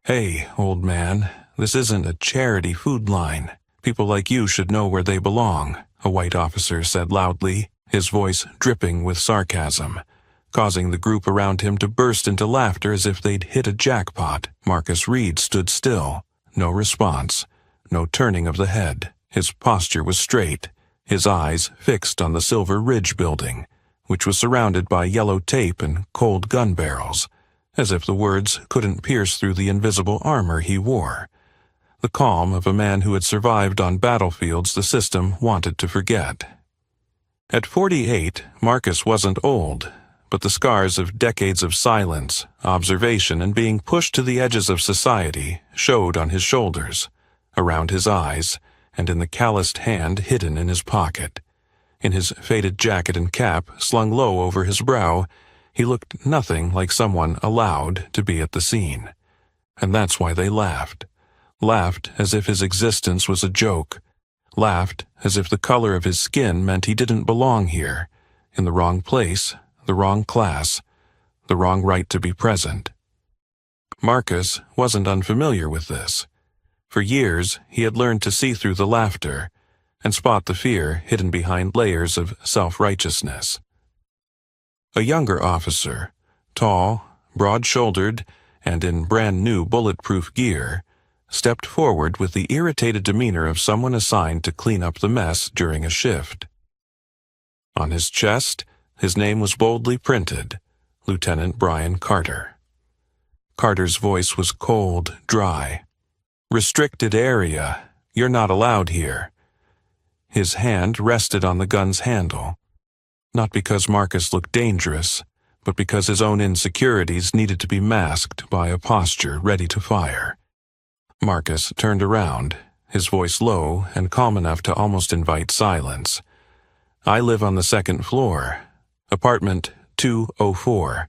Hey, old man, this isn't a charity food line. People like you should know where they belong, a white officer said loudly, his voice dripping with sarcasm, causing the group around him to burst into laughter as if they'd hit a jackpot. Marcus Reed stood still, no response, no turning of the head. His posture was straight, his eyes fixed on the Silver Ridge building, which was surrounded by yellow tape and cold gun barrels, as if the words couldn't pierce through the invisible armor he wore. The calm of a man who had survived on battlefields the system wanted to forget. At 48, Marcus wasn't old, but the scars of decades of silence, observation, and being pushed to the edges of society showed on his shoulders, around his eyes, and in the calloused hand hidden in his pocket. In his faded jacket and cap slung low over his brow, he looked nothing like someone allowed to be at the scene. And that's why they laughed. Laughed as if his existence was a joke. Laughed as if the color of his skin meant he didn't belong here, in the wrong place, the wrong class, the wrong right to be present. Marcus wasn't unfamiliar with this. For years, he had learned to see through the laughter and spot the fear hidden behind layers of self-righteousness. A younger officer, tall, broad-shouldered, and in brand-new bulletproof gear, stepped forward with the irritated demeanor of someone assigned to clean up the mess during a shift. On his chest, his name was boldly printed, Lieutenant Brian Carter. Carter's voice was cold, dry. "Restricted area. You're not allowed here." His hand rested on the gun's handle, not because Marcus looked dangerous, but because his own insecurities needed to be masked by a posture ready to fire. Marcus turned around, his voice low and calm enough to almost invite silence. "I live on the second floor, apartment 204.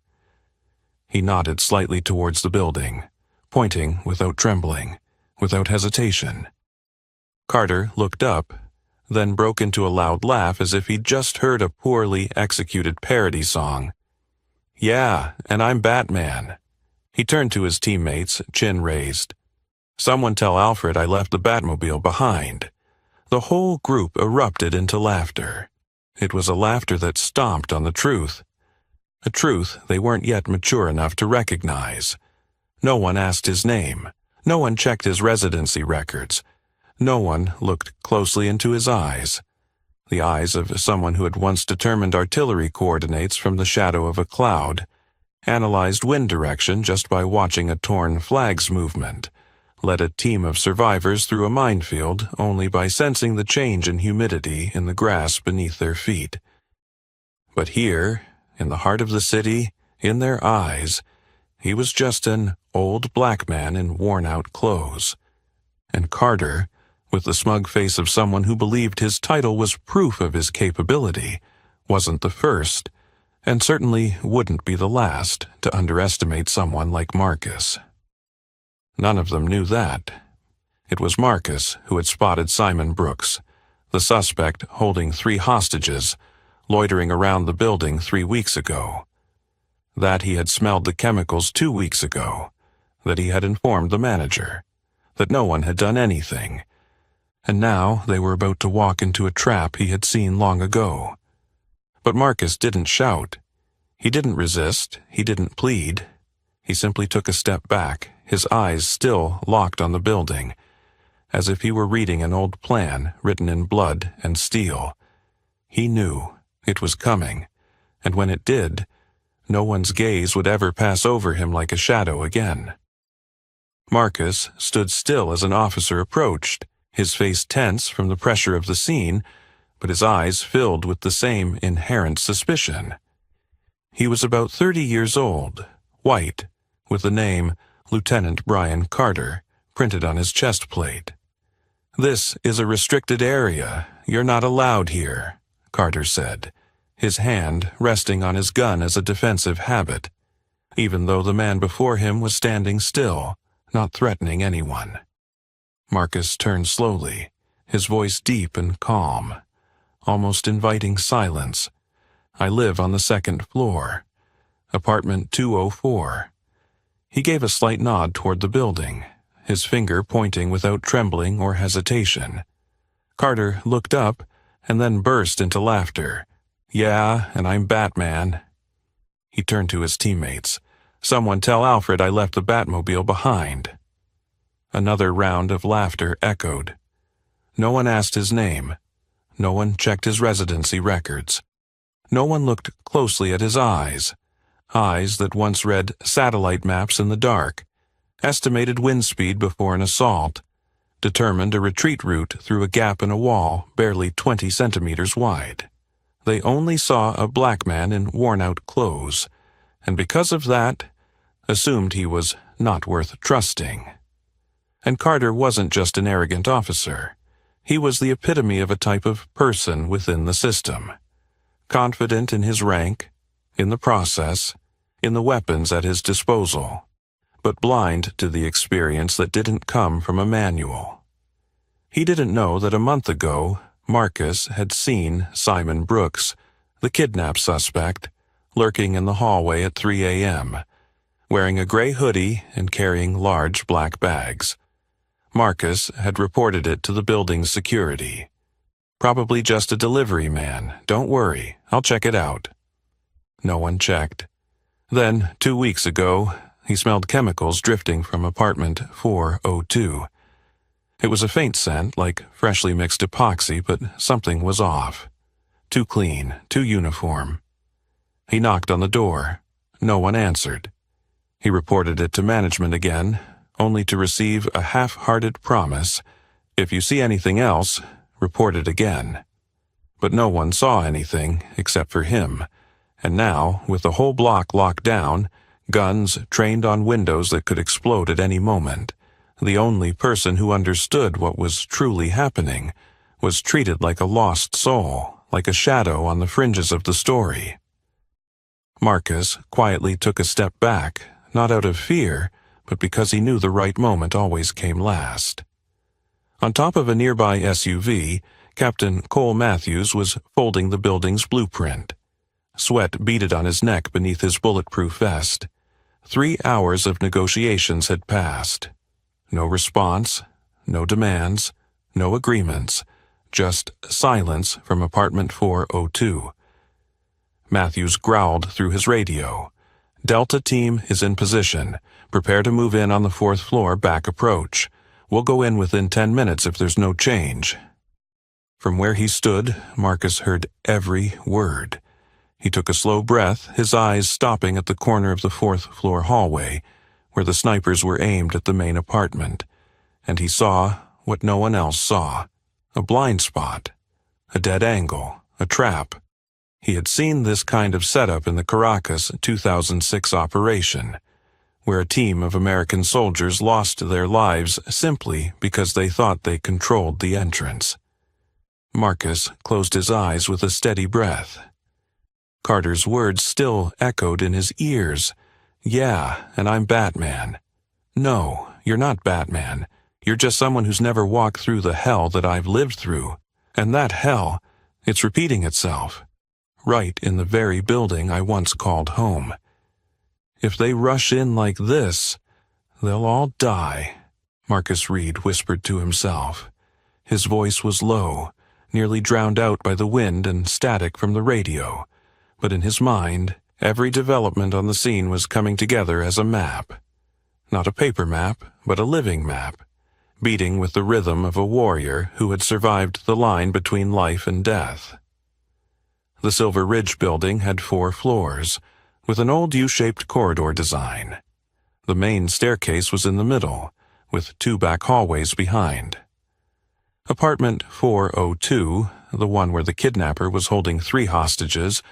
He nodded slightly towards the building, pointing without trembling, without hesitation. Carter looked up, then broke into a loud laugh as if he'd just heard a poorly executed parody song. "Yeah, and I'm Batman." He turned to his teammates, chin raised. "Someone tell Alfred I left the Batmobile behind." The whole group erupted into laughter. It was a laughter that stomped on the truth, a truth they weren't yet mature enough to recognize. No one asked his name. No one checked his residency records. No one looked closely into his eyes, the eyes of someone who had once determined artillery coordinates from the shadow of a cloud, analyzed wind direction just by watching a torn flag's movement, led a team of survivors through a minefield only by sensing the change in humidity in the grass beneath their feet. But here, in the heart of the city, in their eyes, he was just an old black man in worn-out clothes. And Carter, with the smug face of someone who believed his title was proof of his capability, wasn't the first, and certainly wouldn't be the last, to underestimate someone like Marcus. None of them knew that. It was Marcus who had spotted Simon Brooks, the suspect holding 3 hostages, loitering around the building 3 weeks ago. That he had smelled the chemicals 2 weeks ago, that he had informed the manager, that no one had done anything, and now they were about to walk into a trap he had seen long ago. But Marcus didn't shout. He didn't resist. He didn't plead. He simply took a step back, his eyes still locked on the building, as if he were reading an old plan written in blood and steel. He knew it was coming, and when it did, no one's gaze would ever pass over him like a shadow again. Marcus stood still as an officer approached, his face tense from the pressure of the scene, but his eyes filled with the same inherent suspicion. He was about 30 years old, white, with the name Lieutenant Brian Carter printed on his chest plate. "This is a restricted area. You're not allowed here," Carter said, his hand resting on his gun as a defensive habit, even though the man before him was standing still, not threatening anyone. Marcus turned slowly, his voice deep and calm, almost inviting silence. "I live on the second floor, apartment 204. He gave a slight nod toward the building, his finger pointing without trembling or hesitation. Carter looked up and then burst into laughter. "Yeah, and I'm Batman." He turned to his teammates. "Someone tell Alfred I left the Batmobile behind." Another round of laughter echoed. No one asked his name. No one checked his residency records. No one looked closely at his eyes that once read satellite maps in the dark, estimated wind speed before an assault, determined a retreat route through a gap in a wall barely 20 centimeters wide. They only saw a black man in worn-out clothes, and because of that, assumed he was not worth trusting. And Carter wasn't just an arrogant officer. He was the epitome of a type of person within the system. Confident in his rank, in the process, in the weapons at his disposal, but blind to the experience that didn't come from a manual. He didn't know that a month ago, Marcus had seen Simon Brooks, the kidnap suspect, lurking in the hallway at 3 a.m., wearing a gray hoodie and carrying large black bags. Marcus had reported it to the building's security. "Probably just a delivery man. Don't worry, I'll check it out." No one checked. Then, 2 weeks ago, he smelled chemicals drifting from apartment 402. It was a faint scent, like freshly mixed epoxy, but something was off. Too clean, too uniform. He knocked on the door. No one answered. He reported it to management again, only to receive a half-hearted promise, "If you see anything else, report it again." But no one saw anything except for him, and now, with the whole block locked down, guns trained on windows that could explode at any moment, the only person who understood what was truly happening was treated like a lost soul, like a shadow on the fringes of the story. Marcus quietly took a step back, not out of fear, but because he knew the right moment always came last. On top of a nearby SUV, Captain Cole Matthews was folding the building's blueprint. Sweat beaded on his neck beneath his bulletproof vest. 3 hours of negotiations had passed. No response, no demands, no agreements, just silence from apartment 402. Matthews growled through his radio. "Delta team is in position. Prepare to move in on the 4th floor back approach. We'll go in within 10 minutes if there's no change." From where he stood, Marcus heard every word. He took a slow breath, his eyes stopping at the corner of the 4th floor hallway, where the snipers were aimed at the main apartment, and he saw what no one else saw: a blind spot, a dead angle, a trap. He had seen this kind of setup in the Caracas 2006 operation, where a team of American soldiers lost their lives simply because they thought they controlled the entrance. Marcus closed his eyes with a steady breath. Carter's words still echoed in his ears. "Yeah, and I'm Batman." "No, you're not Batman. You're just someone who's never walked through the hell that I've lived through. And that hell, it's repeating itself. Right in the very building I once called home. If they rush in like this, they'll all die," Marcus Reed whispered to himself. His voice was low, nearly drowned out by the wind and static from the radio, but in his mind, every development on the scene was coming together as a map. Not a paper map, but a living map, beating with the rhythm of a warrior who had survived the line between life and death. The Silver Ridge building had 4 floors, with an old U-shaped corridor design. The main staircase was in the middle, with 2 back hallways behind. Apartment 402, the one where the kidnapper was holding 3 hostages,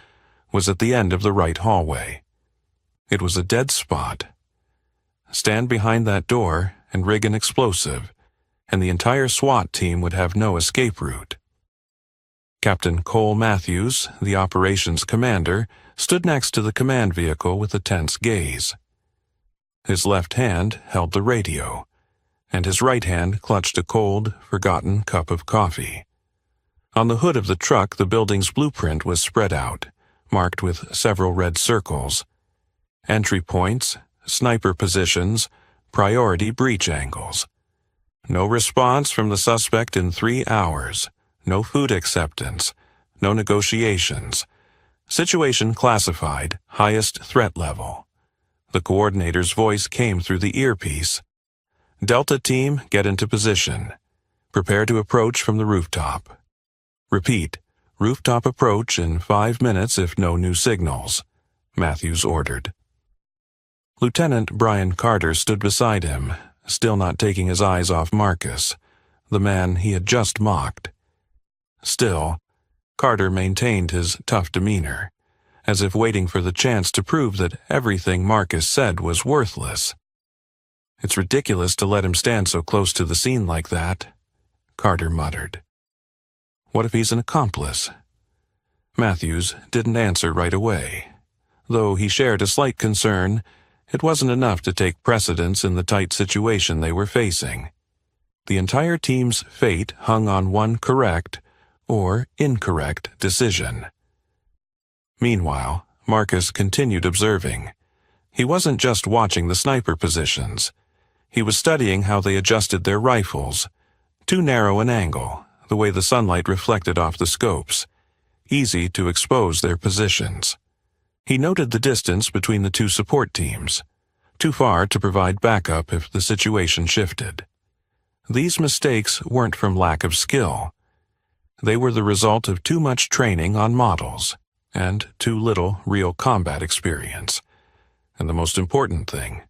was at the end of the right hallway. It was a dead spot. Stand behind that door and rig an explosive, and the entire SWAT team would have no escape route. Captain Cole Matthews, the operations commander, stood next to the command vehicle with a tense gaze. His left hand held the radio, and his right hand clutched a cold, forgotten cup of coffee. On the hood of the truck, the building's blueprint was spread out, marked with several red circles. Entry points, sniper positions, priority breach angles. No response from the suspect in 3 hours. No food acceptance. No negotiations. Situation classified, highest threat level. The coordinator's voice came through the earpiece. Delta Team, get into position. Prepare to approach from the rooftop. Repeat, rooftop approach in 5 minutes if no new signals, Matthews ordered. Lieutenant Brian Carter stood beside him, still not taking his eyes off Marcus, the man he had just mocked. Still, Carter maintained his tough demeanor, as if waiting for the chance to prove that everything Marcus said was worthless. It's ridiculous to let him stand so close to the scene like that, Carter muttered. What if he's an accomplice? Matthews didn't answer right away. Though he shared a slight concern, it wasn't enough to take precedence in the tight situation they were facing. The entire team's fate hung on one correct or incorrect decision. Meanwhile, Marcus continued observing. He wasn't just watching the sniper positions. He was studying how they adjusted their rifles. Too narrow an angle, the way the sunlight reflected off the scopes. Easy to expose their positions. He noted the distance between the two support teams. Too far to provide backup if the situation shifted. These mistakes weren't from lack of skill. They were the result of too much training on models and too little real combat experience. And the most important thing,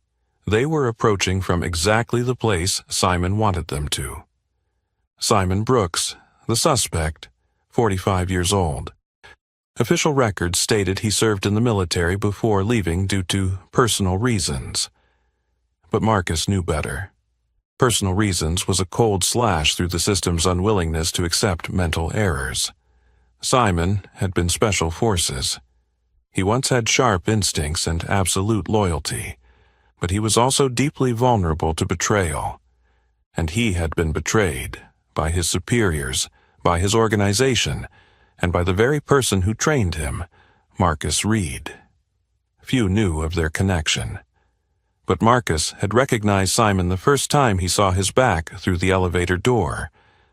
they were approaching from exactly the place Simon wanted them to. Simon Brooks, the suspect, 45 years old. Official records stated he served in the military before leaving due to personal reasons. But Marcus knew better. Personal reasons was a cold slash through the system's unwillingness to accept mental errors. Simon had been Special Forces. He once had sharp instincts and absolute loyalty, but he was also deeply vulnerable to betrayal. And he had been betrayed by his superiors, by his organization, and by the very person who trained him, Marcus Reed. Few knew of their connection. But Marcus had recognized Simon the first time he saw his back through the elevator door.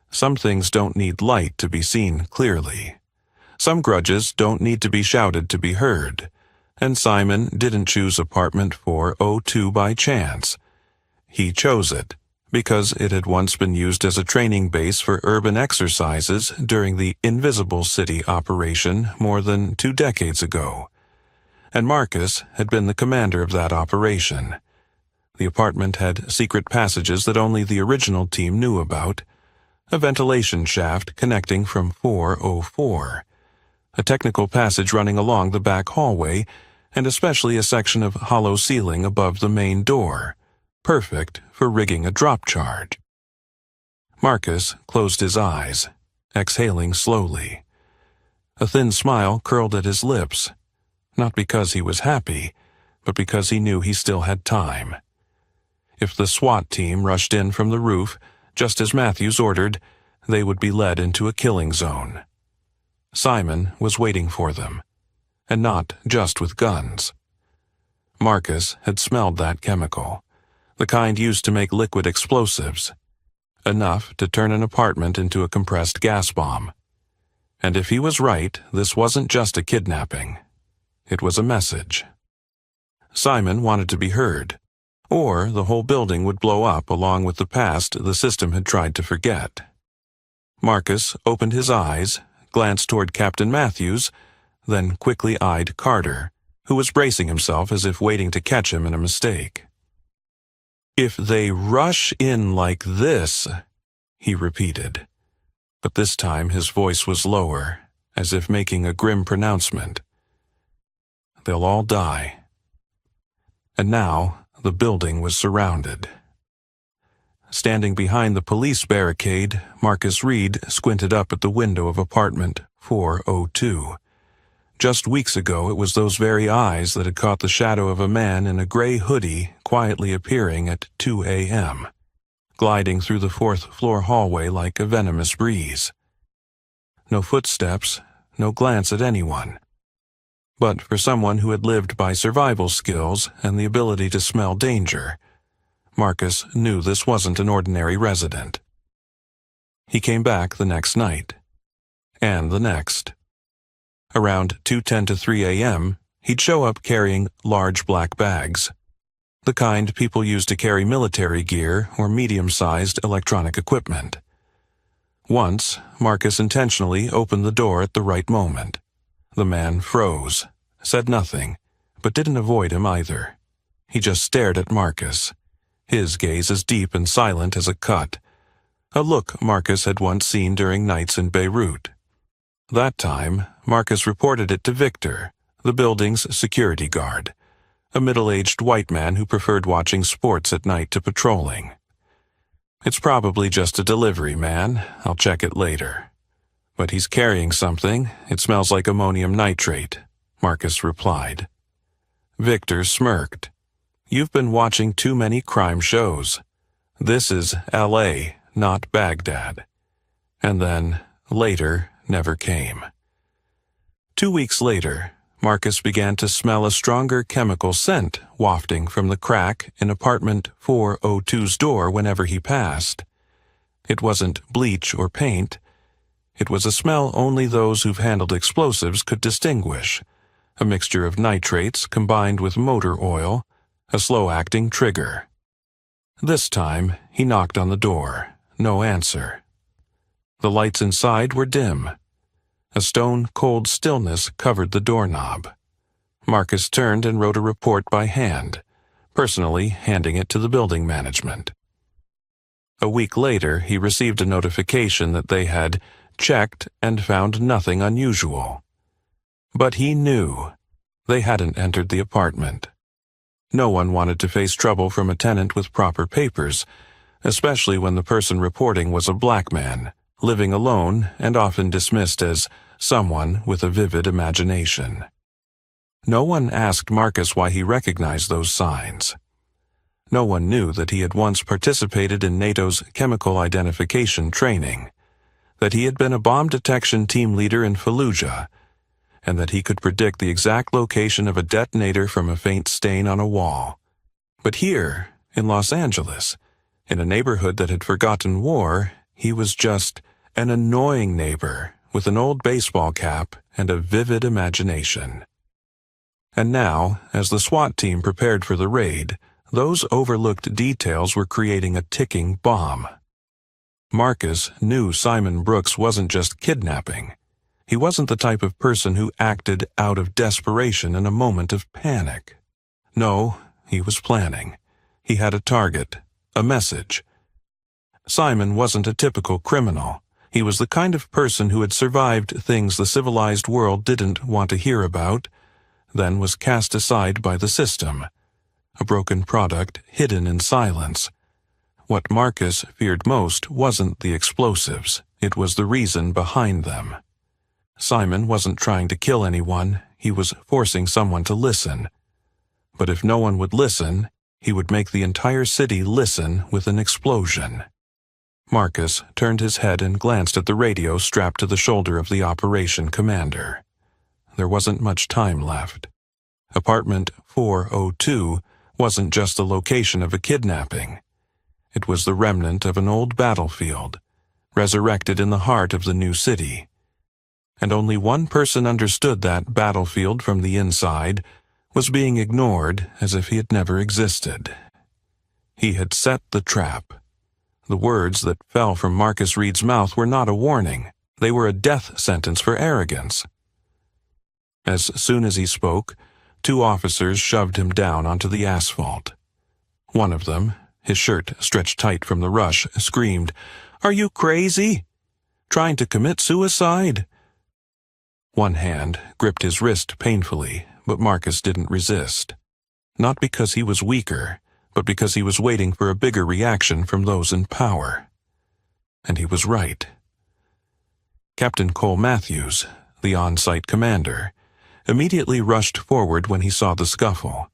Some things don't need light to be seen clearly. Some grudges don't need to be shouted to be heard. And Simon didn't choose apartment 402 by chance. He chose it because it had once been used as a training base for urban exercises during the Invisible City operation more than 2 decades ago. And Marcus had been the commander of that operation. The apartment had secret passages that only the original team knew about, a ventilation shaft connecting from 404, a technical passage running along the back hallway, and especially a section of hollow ceiling above the main door, perfect for rigging a drop charge. Marcus closed his eyes, exhaling slowly. A thin smile curled at his lips, not because he was happy, but because he knew he still had time. If the SWAT team rushed in from the roof, just as Matthews ordered, they would be led into a killing zone. Simon was waiting for them, and not just with guns. Marcus had smelled that chemical, the kind used to make liquid explosives, enough to turn an apartment into a compressed gas bomb. And if he was right, this wasn't just a kidnapping. It was a message. Simon wanted to be heard, or the whole building would blow up along with the past the system had tried to forget. Marcus opened his eyes, glanced toward Captain Matthews, then quickly eyed Carter, who was bracing himself as if waiting to catch him in a mistake. "If they rush in like this," he repeated, but this time his voice was lower, as if making a grim pronouncement. "They'll all die." And now the building was surrounded. Standing behind the police barricade, Marcus Reed squinted up at the window of apartment 402. Just weeks ago, it was those very eyes that had caught the shadow of a man in a gray hoodie quietly appearing at 2 a.m., gliding through the 4th-floor hallway like a venomous breeze. No footsteps, no glance at anyone. But for someone who had lived by survival skills and the ability to smell danger, Marcus knew this wasn't an ordinary resident. He came back the next night, and the next. Around 2:10 to 3 a.m., he'd show up carrying large black bags, the kind people use to carry military gear or medium-sized electronic equipment. Once, Marcus intentionally opened the door at the right moment. The man froze, said nothing, but didn't avoid him either. He just stared at Marcus, his gaze as deep and silent as a cut, a look Marcus had once seen during nights in Beirut. That time, Marcus reported it to Victor, the building's security guard, a middle-aged white man who preferred watching sports at night to patrolling. "It's probably just a delivery, man. I'll check it later." "But he's carrying something. It smells like ammonium nitrate," Marcus replied. Victor smirked. "You've been watching too many crime shows. This is L.A., not Baghdad." And then, later, never came. 2 weeks later, Marcus began to smell a stronger chemical scent wafting from the crack in apartment 402's door whenever he passed. It wasn't bleach or paint. It was a smell only those who've handled explosives could distinguish, a mixture of nitrates combined with motor oil, a slow-acting trigger. This time, he knocked on the door. No answer. The lights inside were dim. A stone-cold stillness covered the doorknob. Marcus turned and wrote a report by hand, personally handing it to the building management. A week later, he received a notification that they had checked and found nothing unusual. But he knew they hadn't entered the apartment. No one wanted to face trouble from a tenant with proper papers, especially when the person reporting was a black man, living alone and often dismissed as someone with a vivid imagination. No one asked Marcus why he recognized those signs. No one knew that he had once participated in NATO's chemical identification training, that he had been a bomb detection team leader in Fallujah, and that he could predict the exact location of a detonator from a faint stain on a wall. But here, in Los Angeles, in a neighborhood that had forgotten war, he was just an annoying neighbor with an old baseball cap and a vivid imagination. And now, as the SWAT team prepared for the raid, those overlooked details were creating a ticking bomb. Marcus knew Simon Brooks wasn't just kidnapping. He wasn't the type of person who acted out of desperation in a moment of panic. No, he was planning. He had a target, a message. Simon wasn't a typical criminal. He was the kind of person who had survived things the civilized world didn't want to hear about, then was cast aside by the system, a broken product hidden in silence. What Marcus feared most wasn't the explosives, it was the reason behind them. Simon wasn't trying to kill anyone, he was forcing someone to listen. But if no one would listen, he would make the entire city listen with an explosion. Marcus turned his head and glanced at the radio strapped to the shoulder of the operation commander. There wasn't much time left. Apartment 402 wasn't just the location of a kidnapping. It was the remnant of an old battlefield, resurrected in the heart of the new city. And only one person understood that battlefield from the inside was being ignored as if he had never existed. He had set the trap. The words that fell from Marcus Reed's mouth were not a warning. They were a death sentence for arrogance. As soon as he spoke, 2 officers shoved him down onto the asphalt. One of them, his shirt stretched tight from the rush, screamed, "Are you crazy? Trying to commit suicide?" One hand gripped his wrist painfully, but Marcus didn't resist. Not because he was weaker, but because he was waiting for a bigger reaction from those in power. And he was right. Captain Cole Matthews, the on-site commander, immediately rushed forward when he saw the scuffle.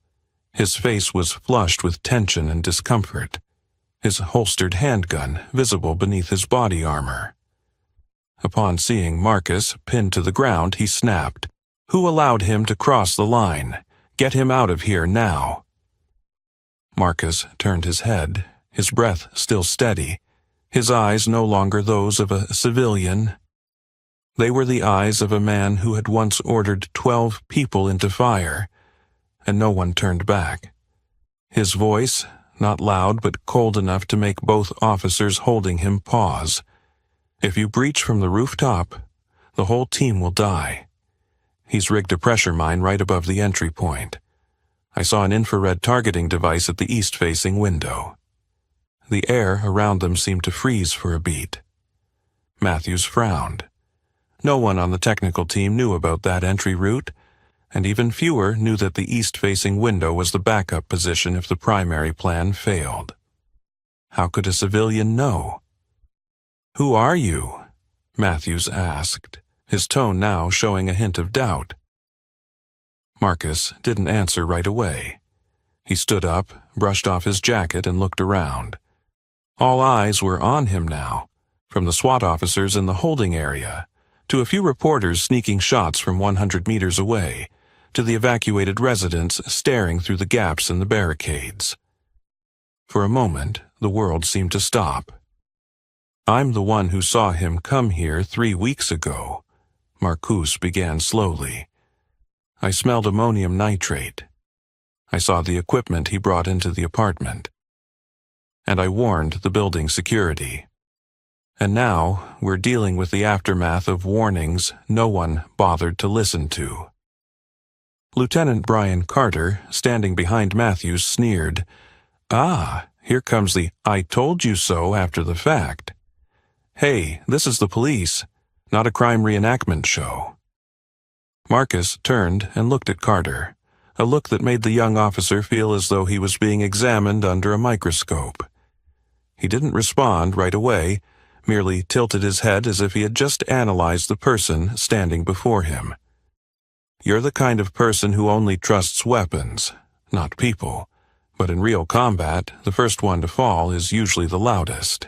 His face was flushed with tension and discomfort, his holstered handgun visible beneath his body armor. Upon seeing Marcus pinned to the ground, he snapped, Who allowed him to cross the line? Get him out of here now." Marcus turned his head, his breath still steady, his eyes no longer those of a civilian. They were the eyes of a man who had once ordered 12 people into fire, and no one turned back. His voice, not loud but cold enough to make both officers holding him pause. "If you breach from the rooftop, the whole team will die. He's rigged a pressure mine right above the entry point. I saw an infrared targeting device at the east-facing window." The air around them seemed to freeze for a beat. Matthews frowned. No one on the technical team knew about that entry route, and even fewer knew that the east-facing window was the backup position if the primary plan failed. How could a civilian know? "Who are you?" Matthews asked, his tone now showing a hint of doubt. Marcus didn't answer right away. He stood up, brushed off his jacket, and looked around. All eyes were on him now, from the SWAT officers in the holding area, to a few reporters sneaking shots from 100 meters away, to the evacuated residents staring through the gaps in the barricades. For a moment, the world seemed to stop. "I'm the one who saw him come here 3 weeks ago," Marcus began slowly. "I smelled ammonium nitrate. I saw the equipment he brought into the apartment. And I warned the building security. And now we're dealing with the aftermath of warnings no one bothered to listen to." Lieutenant Brian Carter, standing behind Matthews, sneered, "Ah, here comes the 'I told you so' after the fact. Hey, this is the police, not a crime reenactment show." Marcus turned and looked at Carter, a look that made the young officer feel as though he was being examined under a microscope. He didn't respond right away, merely tilted his head as if he had just analyzed the person standing before him. "You're the kind of person who only trusts weapons, not people, but in real combat, the first one to fall is usually the loudest."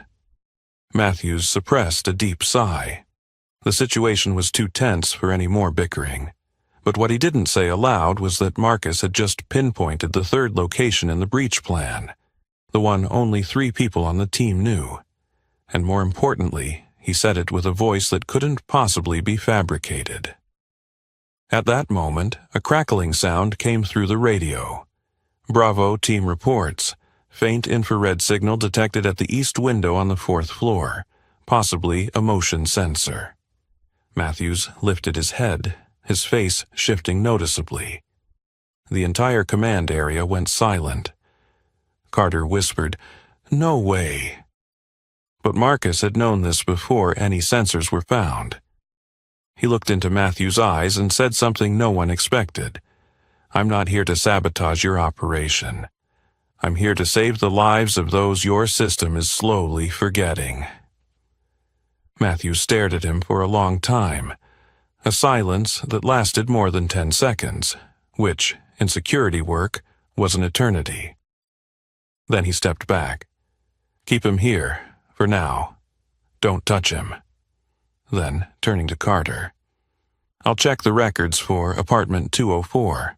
Matthews suppressed a deep sigh. The situation was too tense for any more bickering. But what he didn't say aloud was that Marcus had just pinpointed the third location in the breach plan, the one only 3 people on the team knew. And more importantly, he said it with a voice that couldn't possibly be fabricated. At that moment, a crackling sound came through the radio. "Bravo, team reports. Faint infrared signal detected at the east window on the 4th floor, possibly a motion sensor." Matthews lifted his head, his face shifting noticeably. The entire command area went silent. Carter whispered, "No way." But Marcus had known this before any sensors were found. He looked into Matthews' eyes and said something no one expected. "I'm not here to sabotage your operation. I'm here to save the lives of those your system is slowly forgetting." Matthews stared at him for a long time, a silence that lasted more than 10 seconds, which, in security work, was an eternity. Then he stepped back. "Keep him here, for now. Don't touch him." Then, turning to Carter, "I'll check the records for apartment 204.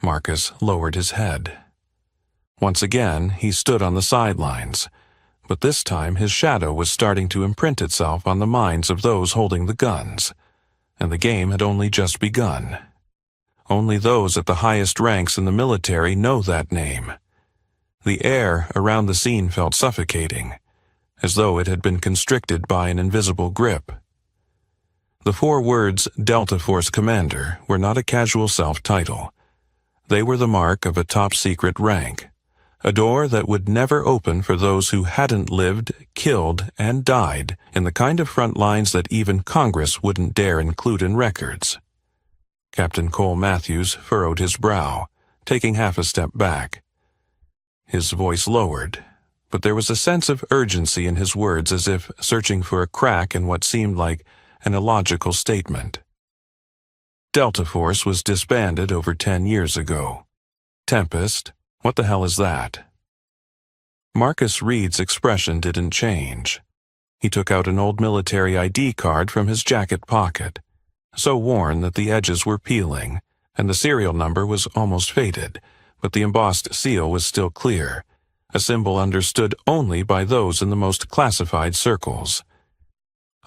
Marcus lowered his head. Once again, he stood on the sidelines, but this time his shadow was starting to imprint itself on the minds of those holding the guns, and the game had only just begun. Only those at the highest ranks in the military know that name. The air around the scene felt suffocating, as though it had been constricted by an invisible grip. The 4 words Delta Force Commander were not a casual self-title. They were the mark of a top-secret rank, a door that would never open for those who hadn't lived, killed, and died in the kind of front lines that even Congress wouldn't dare include in records. Captain Cole Matthews furrowed his brow, taking half a step back. His voice lowered, but there was a sense of urgency in his words, as if searching for a crack in what seemed like an illogical statement. Delta Force was disbanded over 10 years ago. Tempest, what the hell is that? Marcus Reed's expression didn't change. He took out an old military ID card from his jacket pocket. so worn that the edges were peeling, and the serial number was almost faded, but the embossed seal was still clear, a symbol understood only by those in the most classified circles.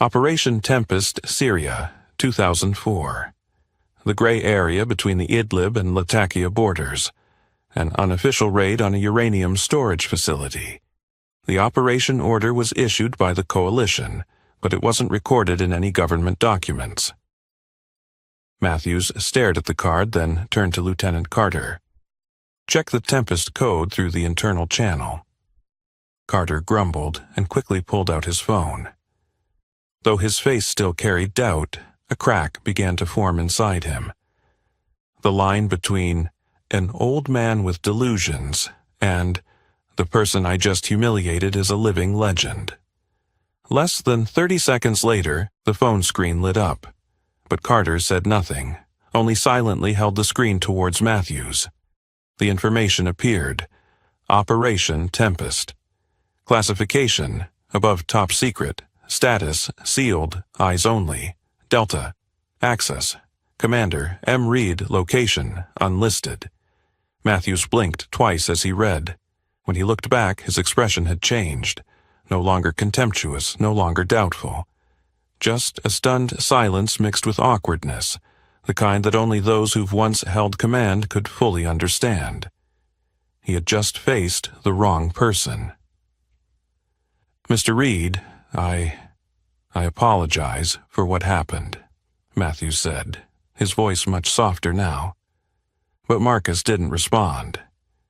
Operation Tempest, Syria, 2004. The gray area between the Idlib and Latakia borders. An unofficial raid on a uranium storage facility. The operation order was issued by the coalition, but it wasn't recorded in any government documents. Matthews stared at the card, then turned to Lieutenant Carter. Check the Tempest code through the internal channel. Carter grumbled and quickly pulled out his phone. Though his face still carried doubt, a crack began to form inside him. The line between an old man with delusions and the person I just humiliated is a living legend. Less than 30 seconds later, the phone screen lit up, but Carter said nothing, only silently held the screen towards Matthews. The information appeared. Operation Tempest. Classification, above top secret. Status, sealed, eyes only. Delta. Access. Commander, M. Reed, location, unlisted. Matthews blinked twice as he read. When he looked back, his expression had changed. No longer contemptuous, no longer doubtful. Just a stunned silence mixed with awkwardness, the kind that only those who've once held command could fully understand. He had just faced the wrong person. Mr. Reed, I apologize for what happened, Matthews said, his voice much softer now. But Marcus didn't respond.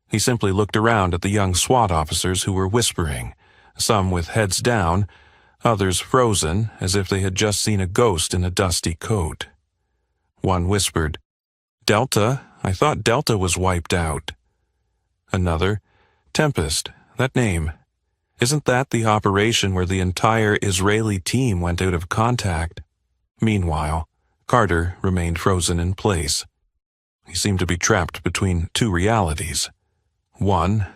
He simply looked around at the young SWAT officers who were whispering, some with heads down, others frozen as if they had just seen a ghost in a dusty coat. One whispered, "Delta? I thought Delta was wiped out." Another, "Tempest, that name. Isn't that the operation where the entire Israeli team went out of contact?" Meanwhile, Carter remained frozen in place. He seemed to be trapped between two realities. One,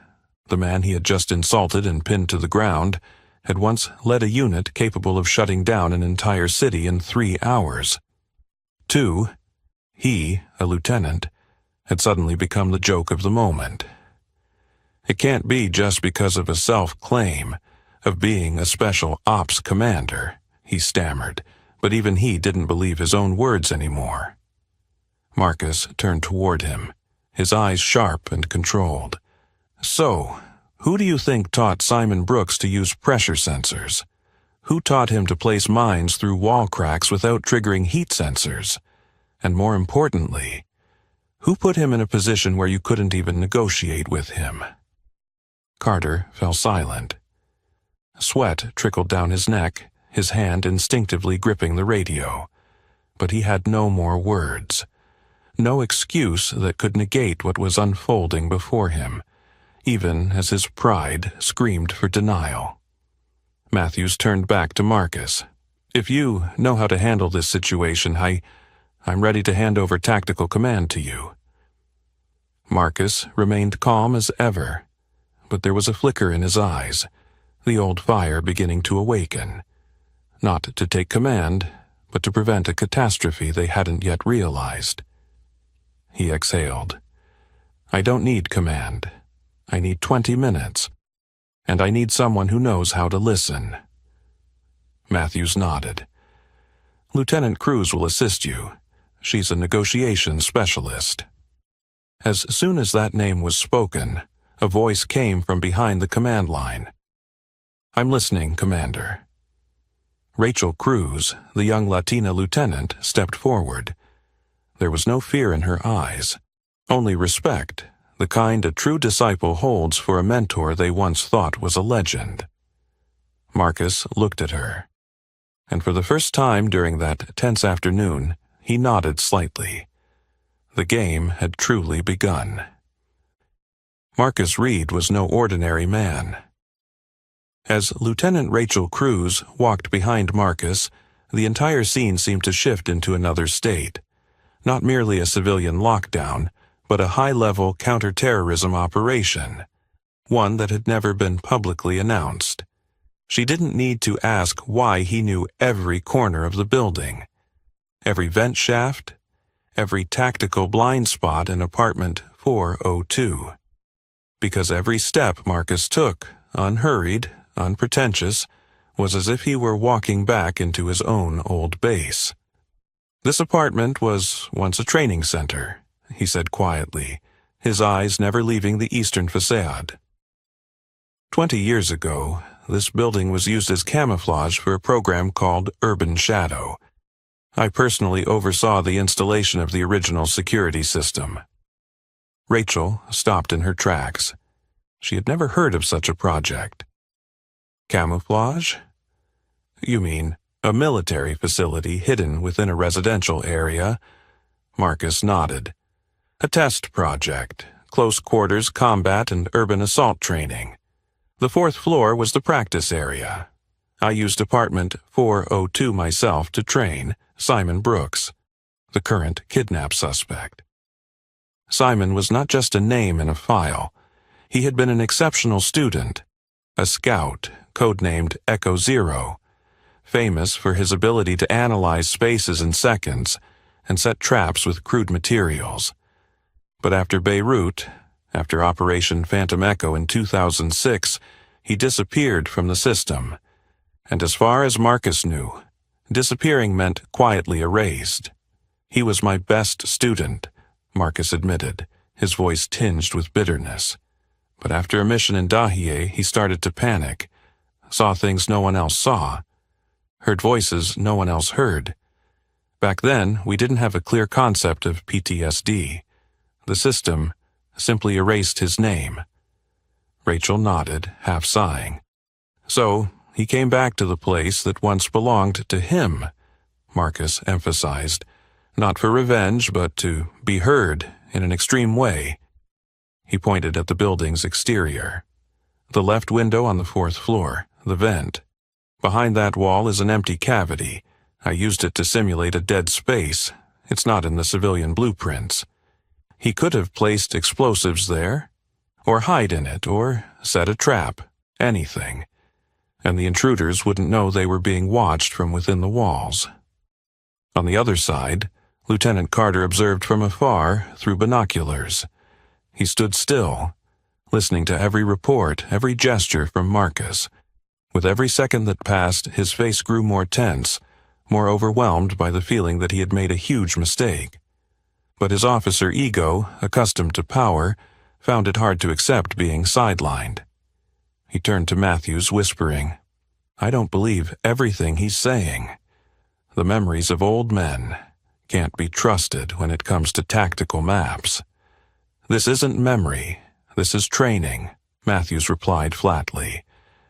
the man he had just insulted and pinned to the ground, had once led a unit capable of shutting down an entire city in 3 hours. Two, he, a lieutenant, had suddenly become the joke of the moment. It can't be just because of a self-claim of being a special ops commander, he stammered, but even he didn't believe his own words anymore. Marcus turned toward him, his eyes sharp and controlled. "So, who do you think taught Simon Brooks to use pressure sensors? Who taught him to place mines through wall cracks without triggering heat sensors? And more importantly, who put him in a position where you couldn't even negotiate with him?" Carter fell silent. Sweat trickled down his neck, his hand instinctively gripping the radio. But he had no more words. No excuse that could negate what was unfolding before him, even as his pride screamed for denial. Matthews turned back to Marcus. "If you know how to handle this situation, I'm ready to hand over tactical command to you." Marcus remained calm as ever, but there was a flicker in his eyes, the old fire beginning to awaken. Not to take command, but to prevent a catastrophe they hadn't yet realized. He exhaled. "I don't need command. I need 20 minutes. And I need someone who knows how to listen." Matthews nodded. "Lieutenant Cruz will assist you. She's a negotiations specialist." As soon as that name was spoken, a voice came from behind the command line. "I'm listening, Commander." Rachel Cruz, the young Latina lieutenant, stepped forward. There was no fear in her eyes, only respect, the kind a true disciple holds for a mentor they once thought was a legend. Marcus looked at her, and for the first time during that tense afternoon, he nodded slightly. The game had truly begun. Marcus Reed was no ordinary man. As Lieutenant Rachel Cruz walked behind Marcus, the entire scene seemed to shift into another state. Not merely a civilian lockdown, but a high-level counterterrorism operation, one that had never been publicly announced. She didn't need to ask why he knew every corner of the building. every vent shaft, every tactical blind spot in apartment 402. Because every step Marcus took, unhurried, unpretentious, was as if he were walking back into his own old base. This apartment was once a training center, he said quietly, his eyes never leaving the eastern facade. 20 years ago, this building was used as camouflage for a program called Urban Shadow. I personally oversaw the installation of the original security system. Rachel stopped in her tracks. She had never heard of such a project. Camouflage? You mean a military facility hidden within a residential area? Marcus nodded. A test project, close quarters combat and urban assault training. The 4th floor was the practice area. I used apartment 402 myself to train Simon Brooks, the current kidnap suspect. Simon was not just a name in a file. He had been an exceptional student, a scout codenamed Echo Zero, famous for his ability to analyze spaces in seconds and set traps with crude materials. But after Beirut, after Operation Phantom Echo in 2006, he disappeared from the system. And as far as Marcus knew, disappearing meant quietly erased. He was my best student, Marcus admitted, his voice tinged with bitterness. But after a mission in Dahie, he started to panic, saw things no one else saw, heard voices no one else heard. Back then, we didn't have a clear concept of PTSD. The system simply erased his name. Rachel nodded, half sighing. So, he came back to the place that once belonged to him, Marcus emphasized, not for revenge, but to be heard in an extreme way. He pointed at the building's exterior. The left window on the 4th floor, the vent. Behind that wall is an empty cavity. I used it to simulate a dead space. It's not in the civilian blueprints. He could have placed explosives there, or hide in it, or set a trap, anything. And the intruders wouldn't know they were being watched from within the walls. On the other side, Lieutenant Carter observed from afar through binoculars. He stood still, listening to every report, every gesture from Marcus. With every second that passed, his face grew more tense, more overwhelmed by the feeling that he had made a huge mistake. But his officer ego, accustomed to power, found it hard to accept being sidelined. He turned to Matthews, whispering, "I don't believe everything he's saying. The memories of old men can't be trusted when it comes to tactical maps." "This isn't memory, this is training," Matthews replied flatly.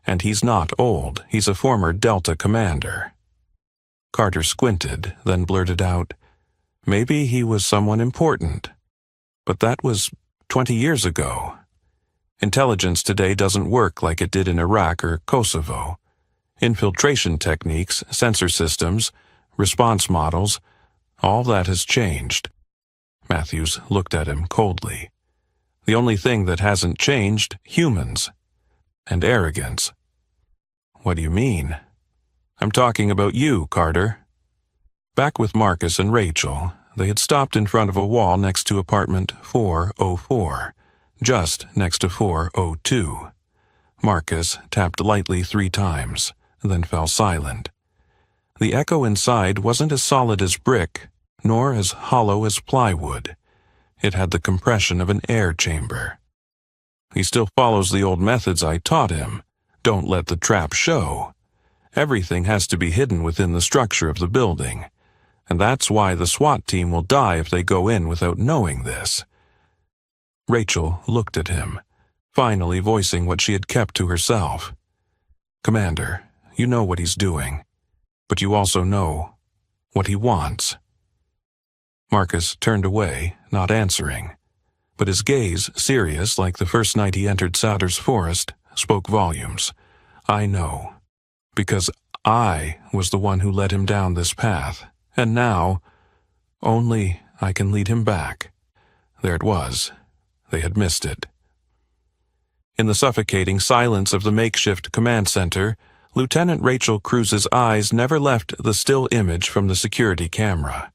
"And he's not old, he's a former Delta commander." Carter squinted, then blurted out, "Maybe he was someone important. But that was 20 years ago. Intelligence today doesn't work like it did in Iraq or Kosovo. Infiltration techniques, sensor systems, response models, all that has changed." Matthews looked at him coldly. "The only thing that hasn't changed, humans. And arrogance." "What do you mean?" "I'm talking about you, Carter." Back with Marcus and Rachel, they had stopped in front of a wall next to apartment 404, just next to 402. Marcus tapped lightly 3 times, then fell silent. The echo inside wasn't as solid as brick, nor as hollow as plywood. It had the compression of an air chamber. "He still follows the old methods I taught him. Don't let the trap show. Everything has to be hidden within the structure of the building. And that's why the SWAT team will die if they go in without knowing this." Rachel looked at him, finally voicing what she had kept to herself. "Commander, you know what he's doing, but you also know what he wants." Marcus turned away, not answering, but his gaze, serious like the first night he entered Sauter's forest, spoke volumes. "I know, because I was the one who led him down this path, and now, only I can lead him back." There it was. They had missed it. In the suffocating silence of the makeshift command center, Lieutenant Rachel Cruz's eyes never left the still image from the security camera.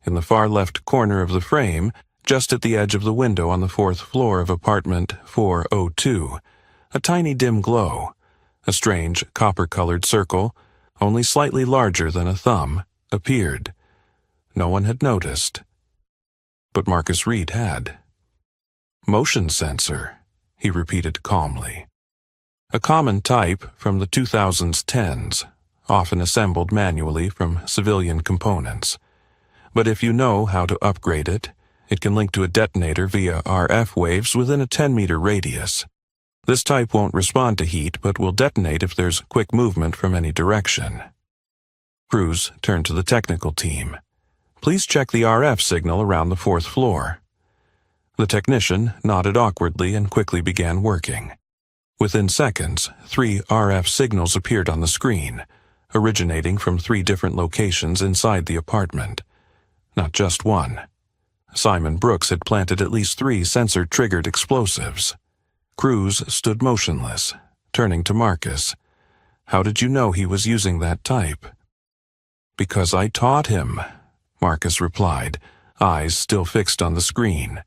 In the far left corner of the frame, just at the edge of the window on the 4th floor of apartment 402, a tiny dim glow, a strange copper-colored circle, only slightly larger than a thumb, appeared. No one had noticed. But Marcus Reed had. "Motion sensor," he repeated calmly. A common type from the 2010s, often assembled manually from civilian components. But if you know how to upgrade it, it can link to a detonator via RF waves within a 10-meter radius. This type won't respond to heat, but will detonate if there's quick movement from any direction. Cruz turned to the technical team. "Please check the RF signal around the 4th floor." The technician nodded awkwardly and quickly began working. Within seconds, 3 RF signals appeared on the screen, originating from 3 different locations inside the apartment. Not just one. Simon Brooks had planted at least 3 sensor-triggered explosives. Cruz stood motionless, turning to Marcus. "How did you know he was using that type?" "Because I taught him," Marcus replied, eyes still fixed on the screen.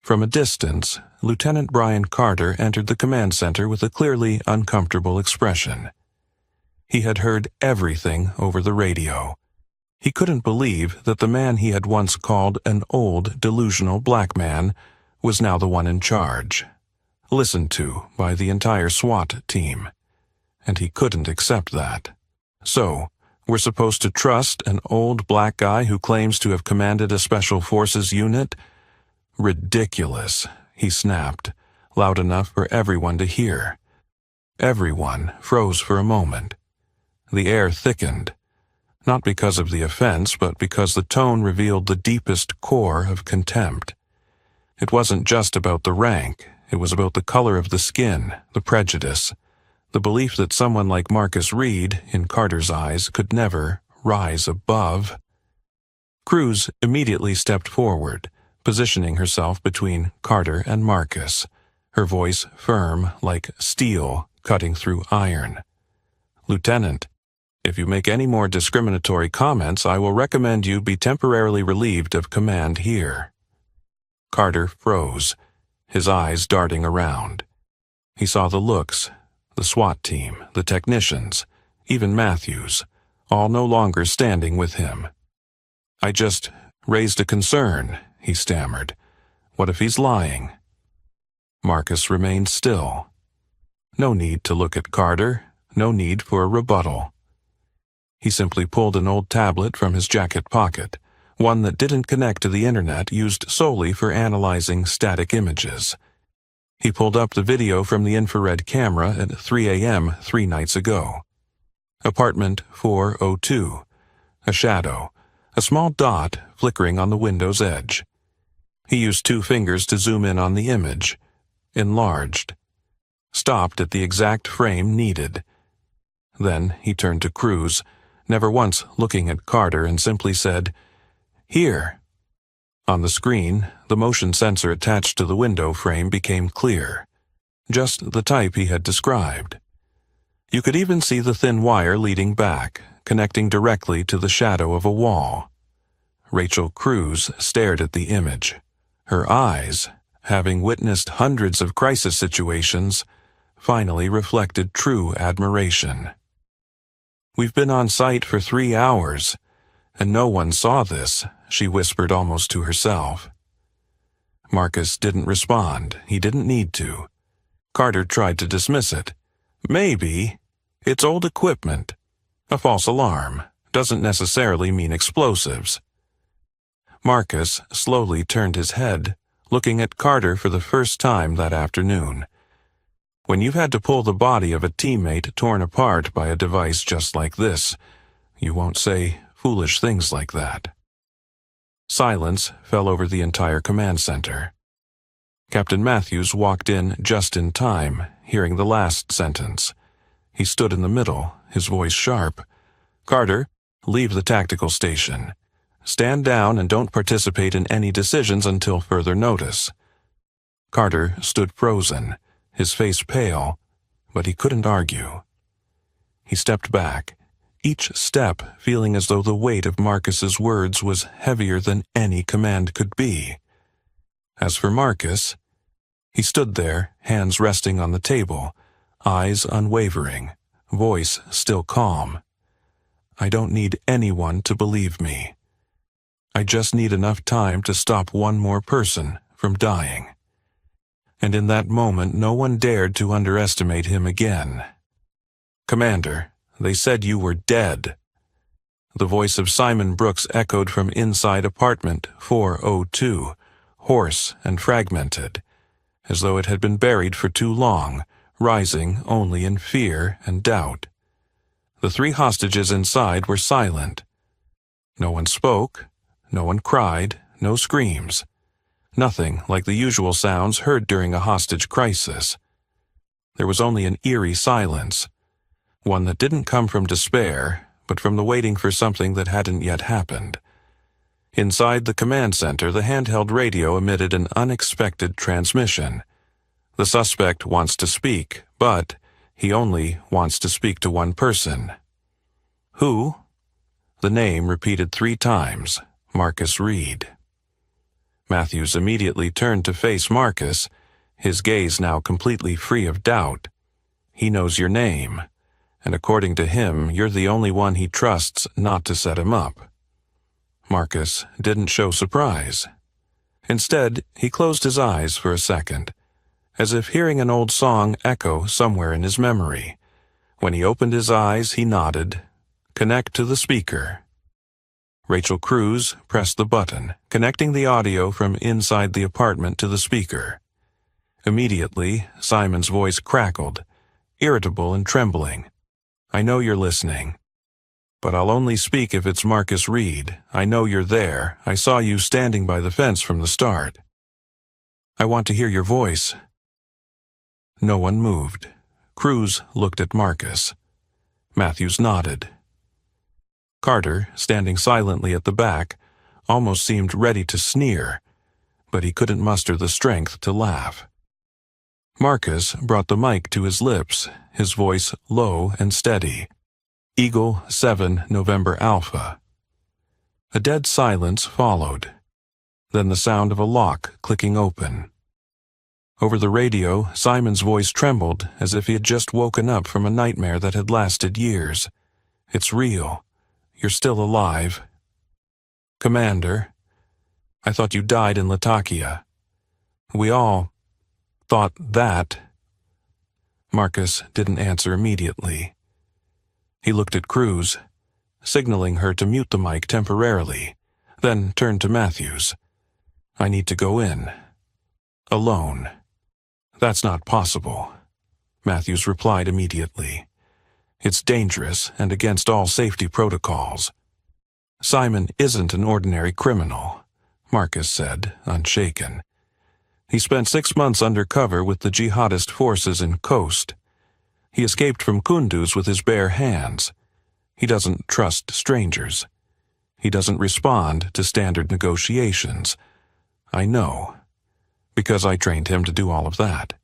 From a distance, Lieutenant Brian Carter entered the command center with a clearly uncomfortable expression. He had heard everything over the radio. He couldn't believe that the man he had once called an old, delusional black man was now the one in charge, listened to by the entire SWAT team. And he couldn't accept that. So, we're supposed to trust an old black guy who claims to have commanded a special forces unit? Ridiculous, he snapped, loud enough for everyone to hear. Everyone froze for a moment. The air thickened, not because of the offense, but because the tone revealed the deepest core of contempt. It wasn't just about the rank, it was about the color of the skin, the prejudice, the belief that someone like Marcus Reed, in Carter's eyes, could never rise above. Cruz immediately stepped forward, positioning herself between Carter and Marcus, her voice firm like steel cutting through iron. "Lieutenant, if you make any more discriminatory comments, I will recommend you be temporarily relieved of command here." Carter froze, his eyes darting around. He saw the looks, the SWAT team, the technicians, even Matthews, all no longer standing with him. "I just raised a concern," he stammered. "What if he's lying?" Marcus remained still. No need to look at Carter, no need for a rebuttal. He simply pulled an old tablet from his jacket pocket, one that didn't connect to the internet, used solely for analyzing static images. He pulled up the video from the infrared camera at 3 a.m. 3 nights ago. Apartment 402. A shadow, a small dot flickering on the window's edge. He used 2 fingers to zoom in on the image. Enlarged. Stopped at the exact frame needed. Then he turned to Cruz, never once looking at Carter, and simply said, "Here." On the screen, the motion sensor attached to the window frame became clear. Just the type he had described. You could even see the thin wire leading back, connecting directly to the shadow of a wall. Rachel Cruz stared at the image. Her eyes, having witnessed hundreds of crisis situations, finally reflected true admiration. "We've been on site for 3 hours, and no one saw this," she whispered almost to herself. Marcus didn't respond. He didn't need to. Carter tried to dismiss it. "Maybe. It's old equipment. A false alarm doesn't necessarily mean explosives." Marcus slowly turned his head, looking at Carter for the first time that afternoon. When you've had to pull the body of a teammate torn apart by a device just like this, you won't say foolish things like that. Silence fell over the entire command center. Captain Matthews walked in just in time, hearing the last sentence. He stood in the middle, his voice sharp. "Carter, leave the tactical station. Stand down and don't participate in any decisions until further notice." Carter stood frozen, his face pale, but he couldn't argue. He stepped back, each step feeling as though the weight of Marcus's words was heavier than any command could be. As for Marcus, he stood there, hands resting on the table, eyes unwavering, voice still calm. I don't need anyone to believe me. I just need enough time to stop one more person from dying. And in that moment, no one dared to underestimate him again. Commander, they said you were dead. The voice of Simon Brooks echoed from inside apartment 402, hoarse and fragmented, as though it had been buried for too long, rising only in fear and doubt. The 3 hostages inside were silent. No one spoke, no one cried, no screams. Nothing like the usual sounds heard during a hostage crisis. There was only an eerie silence, one that didn't come from despair, but from the waiting for something that hadn't yet happened. Inside the command center, the handheld radio emitted an unexpected transmission. The suspect wants to speak, but he only wants to speak to one person. Who? The name repeated 3 times, Marcus Reed. Matthews immediately turned to face Marcus, his gaze now completely free of doubt. He knows your name, and according to him, you're the only one he trusts not to set him up. Marcus didn't show surprise. Instead, he closed his eyes for a second, as if hearing an old song echo somewhere in his memory. When he opened his eyes, he nodded, "Connect to the speaker." Rachel Cruz pressed the button, connecting the audio from inside the apartment to the speaker. Immediately, Simon's voice crackled, irritable and trembling. "I know you're listening. But I'll only speak if it's Marcus Reed. I know you're there. I saw you standing by the fence from the start. I want to hear your voice." No one moved. Cruz looked at Marcus. Matthews nodded. Carter, standing silently at the back, almost seemed ready to sneer, but he couldn't muster the strength to laugh. Marcus brought the mic to his lips, his voice low and steady. "Eagle 7 November Alpha." A dead silence followed, then the sound of a lock clicking open. Over the radio, Simon's voice trembled as if he had just woken up from a nightmare that had lasted years. "It's real. You're still alive." "Commander, I thought you died in Latakia. We all thought that." Marcus didn't answer immediately. He looked at Cruz, signaling her to mute the mic temporarily, then turned to Matthews. "I need to go in. Alone." "That's not possible," Matthews replied immediately. "It's dangerous and against all safety protocols." "Simon isn't an ordinary criminal," Marcus said, unshaken. "He spent 6 months undercover with the jihadist forces in Khost. He escaped from Kunduz with his bare hands. He doesn't trust strangers. He doesn't respond to standard negotiations. I know, because I trained him to do all of that."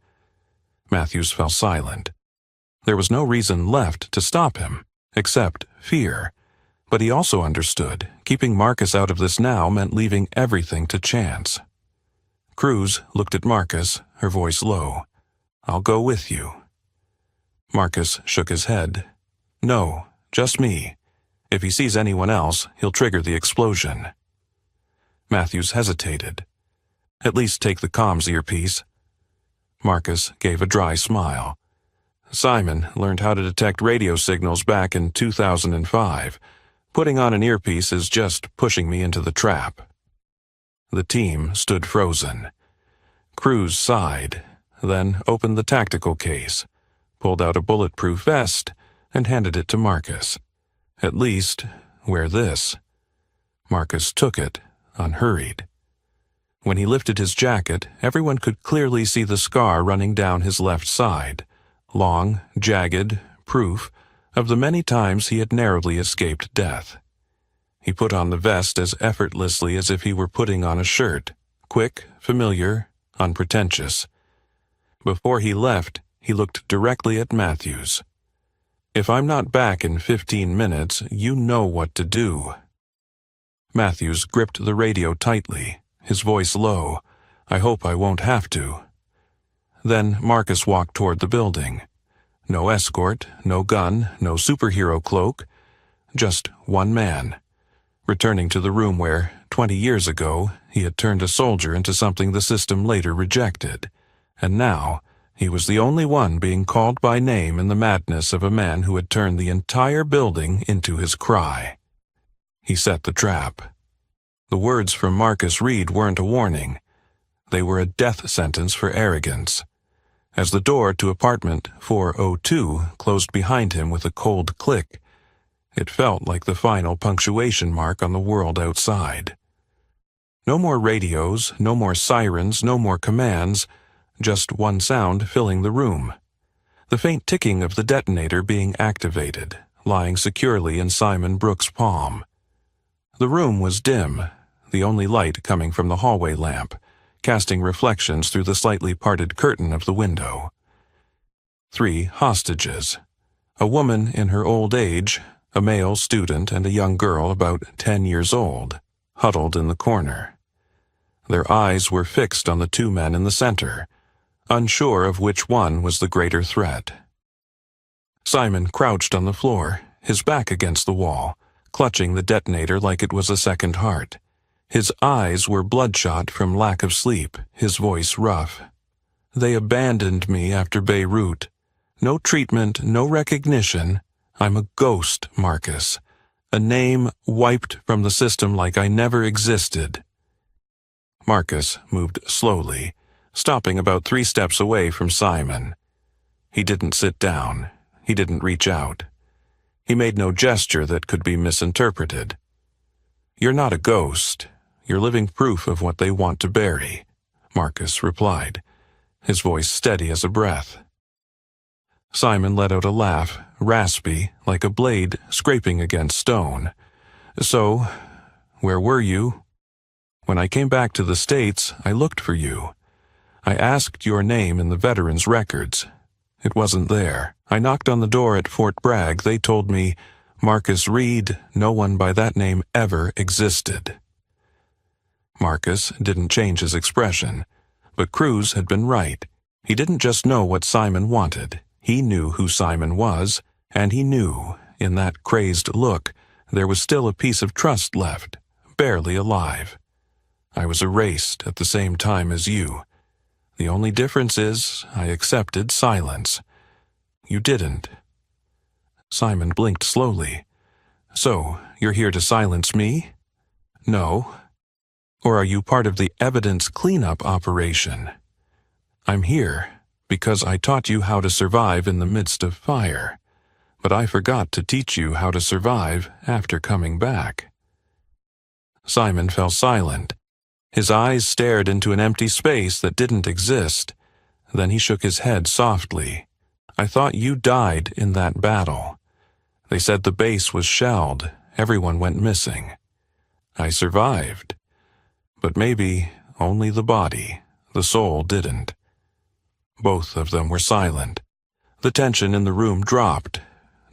Matthews fell silent. There was no reason left to stop him, except fear. But he also understood, keeping Marcus out of this now meant leaving everything to chance. Cruz looked at Marcus, her voice low. "I'll go with you." Marcus shook his head. "No, just me. If he sees anyone else, he'll trigger the explosion." Matthews hesitated. "At least take the comms earpiece." Marcus gave a dry smile. "Simon learned how to detect radio signals back in 2005. Putting on an earpiece is just pushing me into the trap." The team stood frozen. Cruz sighed, then opened the tactical case, pulled out a bulletproof vest, and handed it to Marcus. "At least, wear this." Marcus took it, unhurried. When he lifted his jacket, everyone could clearly see the scar running down his left side, long, jagged, proof of the many times he had narrowly escaped death. He put on the vest as effortlessly as if he were putting on a shirt, quick, familiar, unpretentious. Before he left, he looked directly at Matthews. If I'm not back in 15 minutes, you know what to do." Matthews gripped the radio tightly, his voice low. "I hope I won't have to." Then Marcus walked toward the building. No escort, no gun, no superhero cloak. Just one man, returning to the room where, 20 years ago, he had turned a soldier into something the system later rejected. And now, he was the only one being called by name in the madness of a man who had turned the entire building into his cry. He set the trap. The words from Marcus Reed weren't a warning. They were a death sentence for arrogance. As the door to apartment 402 closed behind him with a cold click, it felt like the final punctuation mark on the world outside. No more radios, no more sirens, no more commands, just one sound filling the room. The faint ticking of the detonator being activated, lying securely in Simon Brooks' palm. The room was dim, the only light coming from the hallway lamp, casting reflections through the slightly parted curtain of the window. 3 hostages. A woman in her old age, a male student, and a young girl about 10 years old, huddled in the corner. Their eyes were fixed on the 2 men in the center, unsure of which one was the greater threat. Simon crouched on the floor, his back against the wall, clutching the detonator like it was a second heart. His eyes were bloodshot from lack of sleep, his voice rough. "They abandoned me after Beirut. No treatment, no recognition. I'm a ghost, Marcus. A name wiped from the system like I never existed." Marcus moved slowly, stopping about 3 steps away from Simon. He didn't sit down. He didn't reach out. He made no gesture that could be misinterpreted. "You're not a ghost. You're living proof of what they want to bury," Marcus replied, his voice steady as a breath. Simon let out a laugh, raspy, like a blade scraping against stone. "So, where were you? When I came back to the States, I looked for you. I asked your name in the veterans' records. It wasn't there. I knocked on the door at Fort Bragg. They told me, 'Marcus Reed, no one by that name ever existed.'" Marcus didn't change his expression, but Cruz had been right. He didn't just know what Simon wanted. He knew who Simon was, and he knew, in that crazed look, there was still a piece of trust left, barely alive. "I was erased at the same time as you. The only difference is I accepted silence. You didn't." Simon blinked slowly. "So, you're here to silence me?" "No." "Or are you part of the evidence cleanup operation?" "I'm here because I taught you how to survive in the midst of fire, but I forgot to teach you how to survive after coming back." Simon fell silent. His eyes stared into an empty space that didn't exist. Then he shook his head softly. "I thought you died in that battle. They said the base was shelled. Everyone went missing. I survived. But maybe only the body, the soul didn't." Both of them were silent. The tension in the room dropped,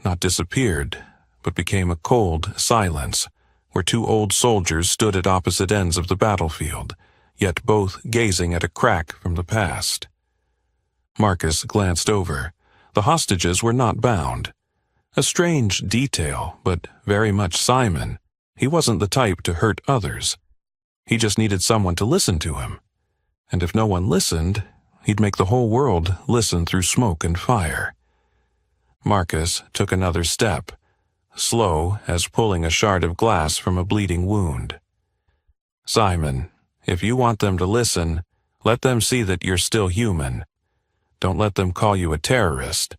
not disappeared, but became a cold silence, where 2 old soldiers stood at opposite ends of the battlefield, yet both gazing at a crack from the past. Marcus glanced over. The hostages were not bound. A strange detail, but very much Simon. He wasn't the type to hurt others. He just needed someone to listen to him. And if no one listened, he'd make the whole world listen through smoke and fire. Marcus took another step, slow as pulling a shard of glass from a bleeding wound. "Simon, if you want them to listen, let them see that you're still human. Don't let them call you a terrorist.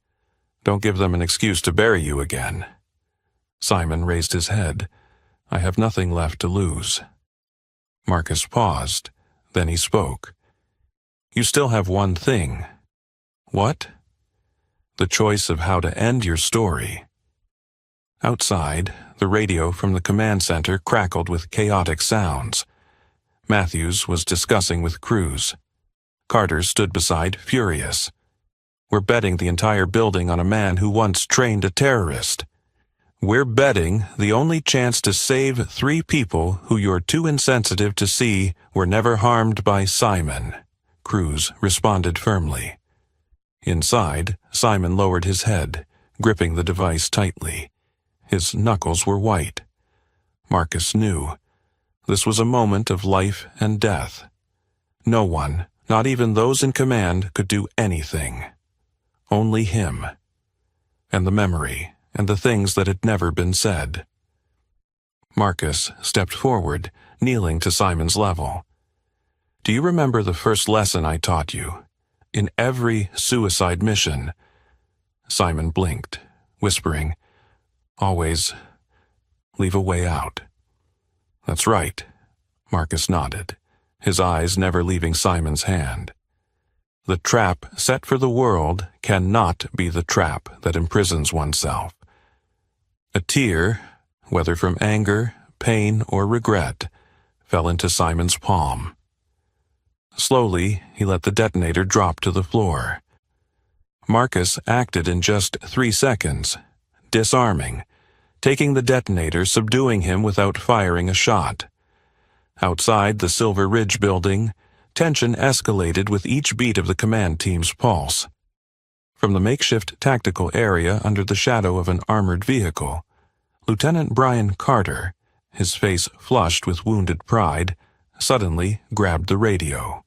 Don't give them an excuse to bury you again." Simon raised his head. "I have nothing left to lose." Marcus paused. Then he spoke. "You still have one thing." "What?" "The choice of how to end your story." Outside, the radio from the command center crackled with chaotic sounds. Matthews was discussing with Cruz. Carter stood beside, furious. We're betting the entire building on a man who once trained a terrorist. We're betting the only chance to save 3 people who you're too insensitive to see were never harmed by Simon," Cruz responded firmly. Inside, Simon lowered his head, gripping the device tightly. His knuckles were white. Marcus knew. This was a moment of life and death. No one, not even those in command, could do anything. Only him. And the memory, and the things that had never been said. Marcus stepped forward, kneeling to Simon's level. "Do you remember the first lesson I taught you? In every suicide mission." Simon blinked, whispering, "Always leave a way out." "That's right," Marcus nodded, his eyes never leaving Simon's hand. "The trap set for the world cannot be the trap that imprisons oneself." A tear, whether from anger, pain, or regret, fell into Simon's palm. Slowly, he let the detonator drop to the floor. Marcus acted in just 3 seconds, disarming, taking the detonator, subduing him without firing a shot. Outside the Silver Ridge building, tension escalated with each beat of the command team's pulse. From the makeshift tactical area under the shadow of an armored vehicle, Lieutenant Brian Carter, his face flushed with wounded pride, suddenly grabbed the radio.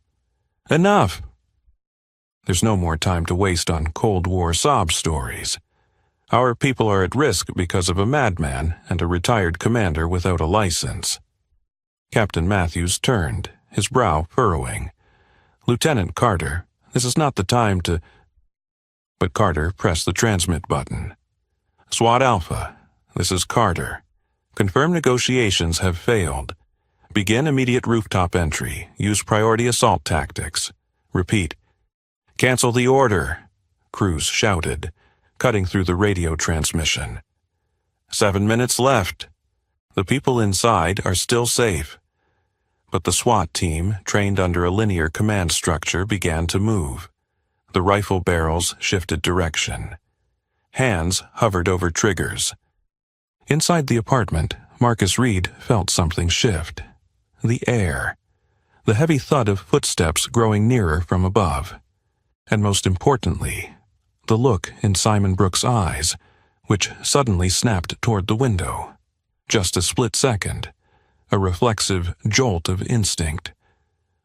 "Enough! There's no more time to waste on Cold War sob stories. Our people are at risk because of a madman and a retired commander without a license." Captain Matthews turned, his brow furrowing. "Lieutenant Carter, this is not the time to—" But Carter pressed the transmit button. "SWAT Alpha, this is Carter. Confirmed negotiations have failed. Begin immediate rooftop entry. Use priority assault tactics. Repeat. Cancel the order," Cruz shouted, cutting through the radio transmission. 7 minutes left. The people inside are still safe. But the SWAT team, trained under a linear command structure, began to move. The rifle barrels shifted direction. Hands hovered over triggers. Inside the apartment, Marcus Reed felt something shift. The air. The heavy thud of footsteps growing nearer from above. And most importantly, the look in Simon Brooks' eyes, which suddenly snapped toward the window. Just a split second. A reflexive jolt of instinct.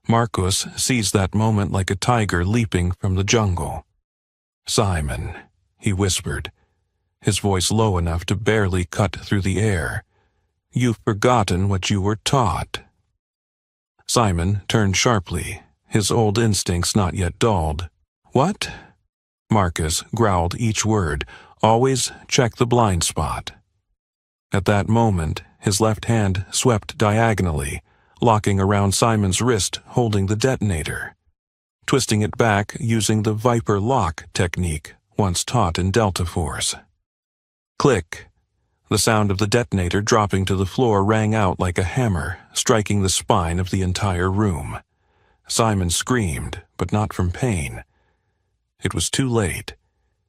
Marcus seized that moment like a tiger leaping from the jungle. "Simon," he whispered, his voice low enough to barely cut through the air. "You've forgotten what you were taught." Simon turned sharply, his old instincts not yet dulled. "What?" Marcus growled each word. "Always check the blind spot." At that moment, his left hand swept diagonally, locking around Simon's wrist, holding the detonator, twisting it back using the Viper lock technique once taught in Delta Force. Click. The sound of the detonator dropping to the floor rang out like a hammer, striking the spine of the entire room. Simon screamed, but not from pain. It was too late.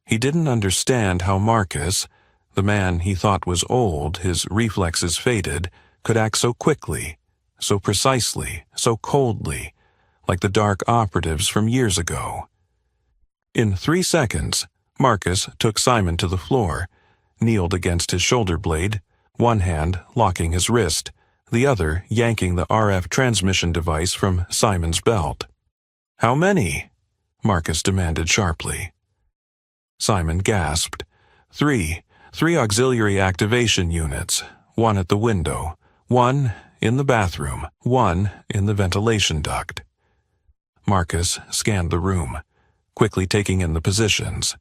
He didn't understand how Marcus, the man he thought was old, his reflexes faded, could act so quickly, so precisely, so coldly, like the dark operatives from years ago. In 3 seconds, Marcus took Simon to the floor, kneeled against his shoulder blade, one hand locking his wrist, the other yanking the RF transmission device from Simon's belt. "How many?" Marcus demanded sharply. Simon gasped. Three auxiliary activation units, one at the window, one in the bathroom, one in the ventilation duct. Marcus scanned the room, quickly taking in the positions.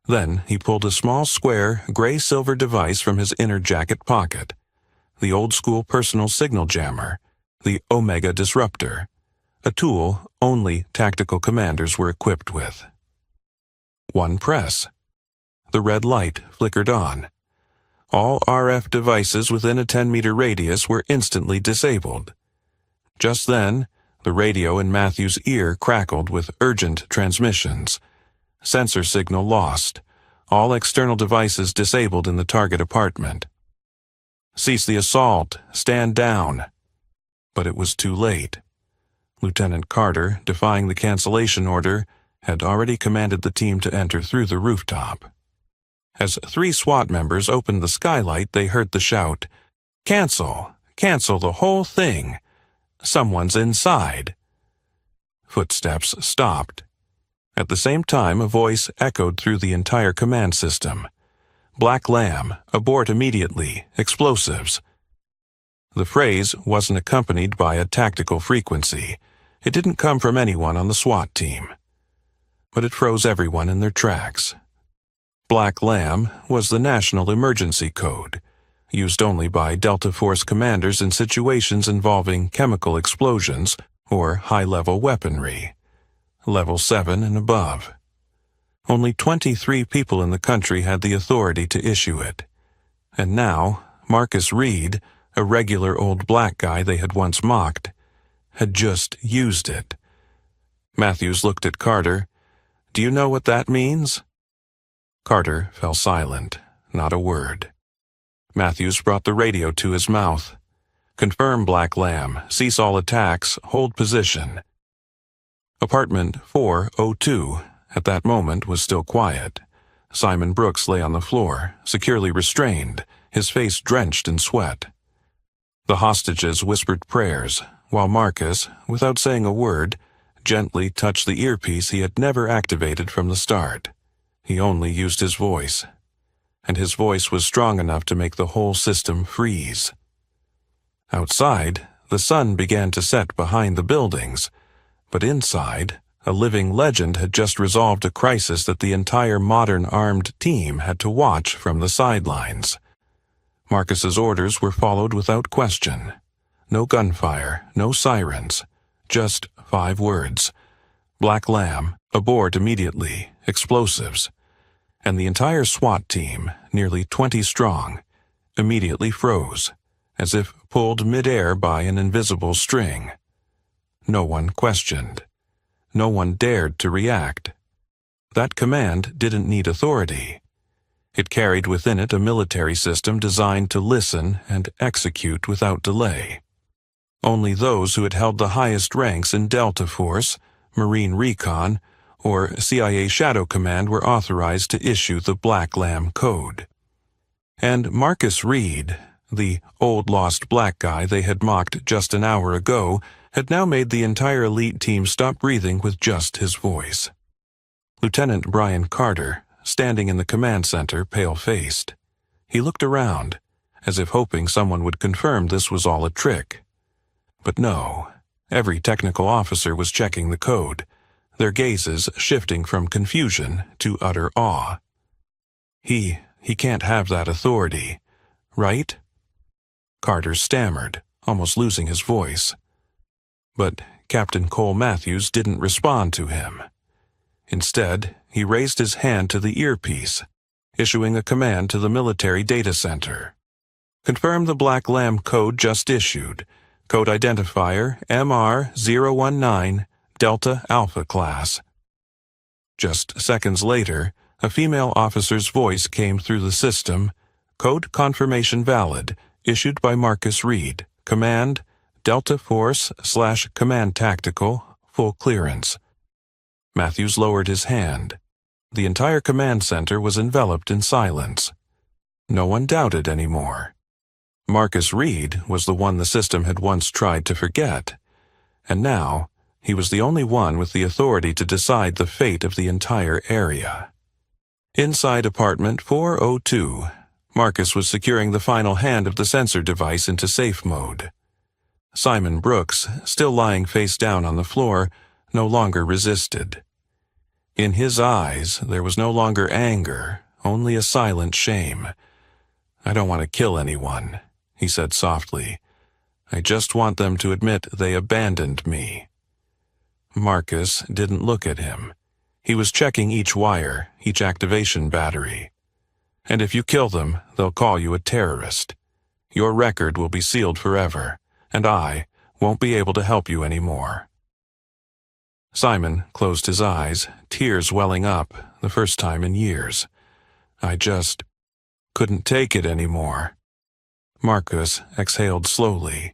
Then he pulled a small square gray-silver device from his inner jacket pocket, the old-school personal signal jammer, the Omega Disruptor, a tool only tactical commanders were equipped with. One press. The red light flickered on. All RF devices within a 10-meter radius were instantly disabled. Just then, the radio in Matthew's ear crackled with urgent transmissions. Sensor signal lost. All external devices disabled in the target apartment. Cease the assault. Stand down. But it was too late. Lieutenant Carter, defying the cancellation order, had already commanded the team to enter through the rooftop. As 3 SWAT members opened the skylight, they heard the shout, "Cancel! Cancel the whole thing! Someone's inside!" Footsteps stopped. At the same time, a voice echoed through the entire command system. "Black Lamb, abort immediately. Explosives." The phrase wasn't accompanied by a tactical frequency. It didn't come from anyone on the SWAT team. But it froze everyone in their tracks. Black Lamb was the national emergency code, used only by Delta Force commanders in situations involving chemical explosions or high-level weaponry, level 7 and above. Only 23 people in the country had the authority to issue it. And now, Marcus Reed, a regular old black guy they had once mocked, had just used it. Matthews looked at Carter. "Do you know what that means?" Carter fell silent, not a word. Matthews brought the radio to his mouth. "Confirm, Black Lamb. Cease all attacks. Hold position." Apartment 402, at that moment, was still quiet. Simon Brooks lay on the floor, securely restrained, his face drenched in sweat. The hostages whispered prayers, while Marcus, without saying a word, gently touched the earpiece he had never activated from the start. He only used his voice, and his voice was strong enough to make the whole system freeze. Outside, the sun began to set behind the buildings, but inside, a living legend had just resolved a crisis that the entire modern armed team had to watch from the sidelines. Marcus's orders were followed without question. No gunfire, no sirens, just 5 words. "Black Lamb, abort immediately, explosives." And the entire SWAT team, nearly 20 strong, immediately froze, as if pulled midair by an invisible string. No one questioned. No one dared to react. That command didn't need authority. It carried within it a military system designed to listen and execute without delay. Only those who had held the highest ranks in Delta Force, Marine Recon, or CIA Shadow Command were authorized to issue the Black Lamb Code. And Marcus Reed, the old lost black guy they had mocked just an hour ago, had now made the entire elite team stop breathing with just his voice. Lieutenant Brian Carter, standing in the command center, pale-faced. He looked around, as if hoping someone would confirm this was all a trick. But no, every technical officer was checking the code, their gazes shifting from confusion to utter awe. He can't have that authority, right? Carter stammered, almost losing his voice. But Captain Cole Matthews didn't respond to him. Instead, he raised his hand to the earpiece, issuing a command to the military data center. "Confirm the Black Lamb code just issued. Code identifier MR019, Delta Alpha class." Just seconds later, a female officer's voice came through the system. "Code confirmation valid, issued by Marcus Reed. Command, Delta Force/Command Tactical, full clearance." Matthews lowered his hand. The entire command center was enveloped in silence. No one doubted anymore. Marcus Reed was the one the system had once tried to forget, and now he was the only one with the authority to decide the fate of the entire area. Inside apartment 402, Marcus was securing the final hand of the sensor device into safe mode. Simon Brooks, still lying face down on the floor, no longer resisted. In his eyes, there was no longer anger, only a silent shame. "I don't want to kill anyone," he said softly. "I just want them to admit they abandoned me." Marcus didn't look at him. He was checking each wire, each activation battery. "And if you kill them, they'll call you a terrorist. Your record will be sealed forever, and I won't be able to help you anymore." Simon closed his eyes, tears welling up, the first time in years. I just couldn't take it anymore. Marcus exhaled slowly.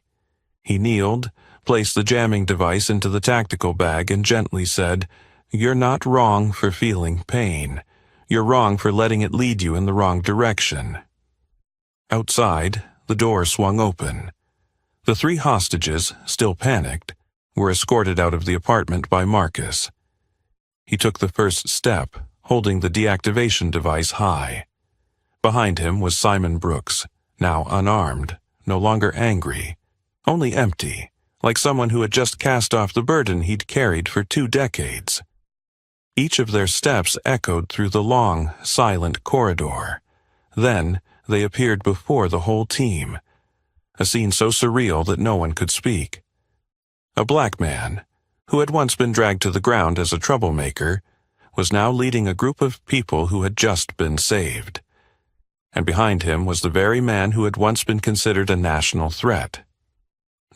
He kneeled, placed the jamming device into the tactical bag, and gently said, "You're not wrong for feeling pain. You're wrong for letting it lead you in the wrong direction." Outside, the door swung open. The 3 hostages, still panicked, were escorted out of the apartment by Marcus. He took the first step, holding the deactivation device high. Behind him was Simon Brooks, now unarmed, no longer angry, only empty, like someone who had just cast off the burden he'd carried for 2 decades. Each of their steps echoed through the long, silent corridor. Then they appeared before the whole team, a scene so surreal that no one could speak. A black man, who had once been dragged to the ground as a troublemaker, was now leading a group of people who had just been saved. And behind him was the very man who had once been considered a national threat.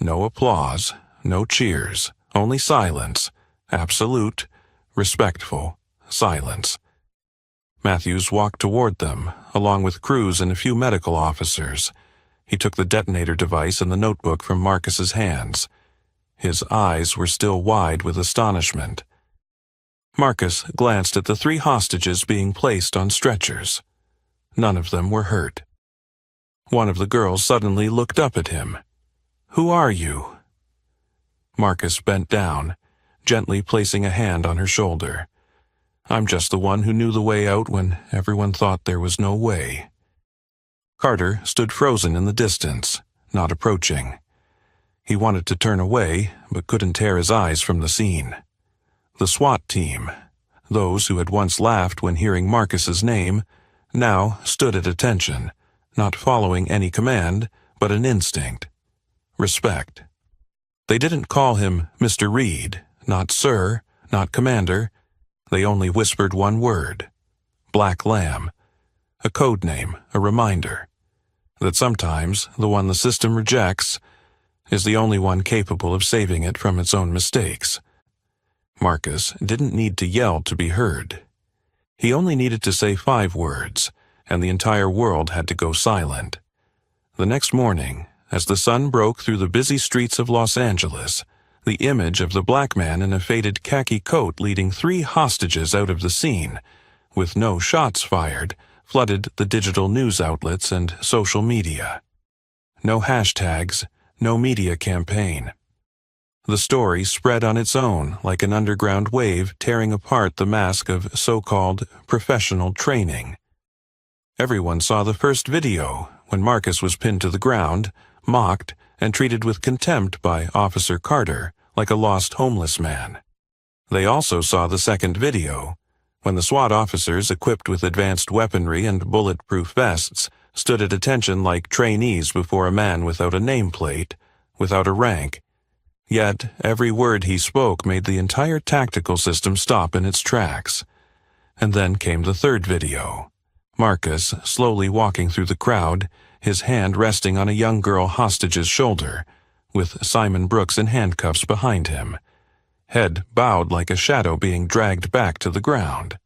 No applause, no cheers, only silence, absolute, respectful silence. Matthews walked toward them, along with Cruz and a few medical officers. He took the detonator device and the notebook from Marcus's hands. His eyes were still wide with astonishment. Marcus glanced at the 3 hostages being placed on stretchers. None of them were hurt. One of the girls suddenly looked up at him. "Who are you?" Marcus bent down, gently placing a hand on her shoulder. "I'm just the one who knew the way out when everyone thought there was no way." Carter stood frozen in the distance, not approaching. He wanted to turn away, but couldn't tear his eyes from the scene. The SWAT team, those who had once laughed when hearing Marcus's name, now stood at attention, not following any command, but an instinct. Respect. They didn't call him Mr. Reed, not Sir, not Commander. They only whispered one word: Black Lamb. A code name, a reminder that sometimes the one the system rejects is the only one capable of saving it from its own mistakes. Marcus didn't need to yell to be heard. He only needed to say 5 words, and the entire world had to go silent. The next morning, as the sun broke through the busy streets of Los Angeles, the image of the black man in a faded khaki coat leading 3 hostages out of the scene, with no shots fired, flooded the digital news outlets and social media. No hashtags, no media campaign. The story spread on its own like an underground wave tearing apart the mask of so-called professional training. Everyone saw the first video when Marcus was pinned to the ground, mocked, and treated with contempt by Officer Carter like a lost homeless man. They also saw the second video, when the SWAT officers equipped with advanced weaponry and bulletproof vests stood at attention like trainees before a man without a nameplate, without a rank. Yet every word he spoke made the entire tactical system stop in its tracks. And then came the third video. Marcus slowly walking through the crowd, his hand resting on a young girl hostage's shoulder, with Simon Brooks in handcuffs behind him, head bowed like a shadow being dragged back to the ground.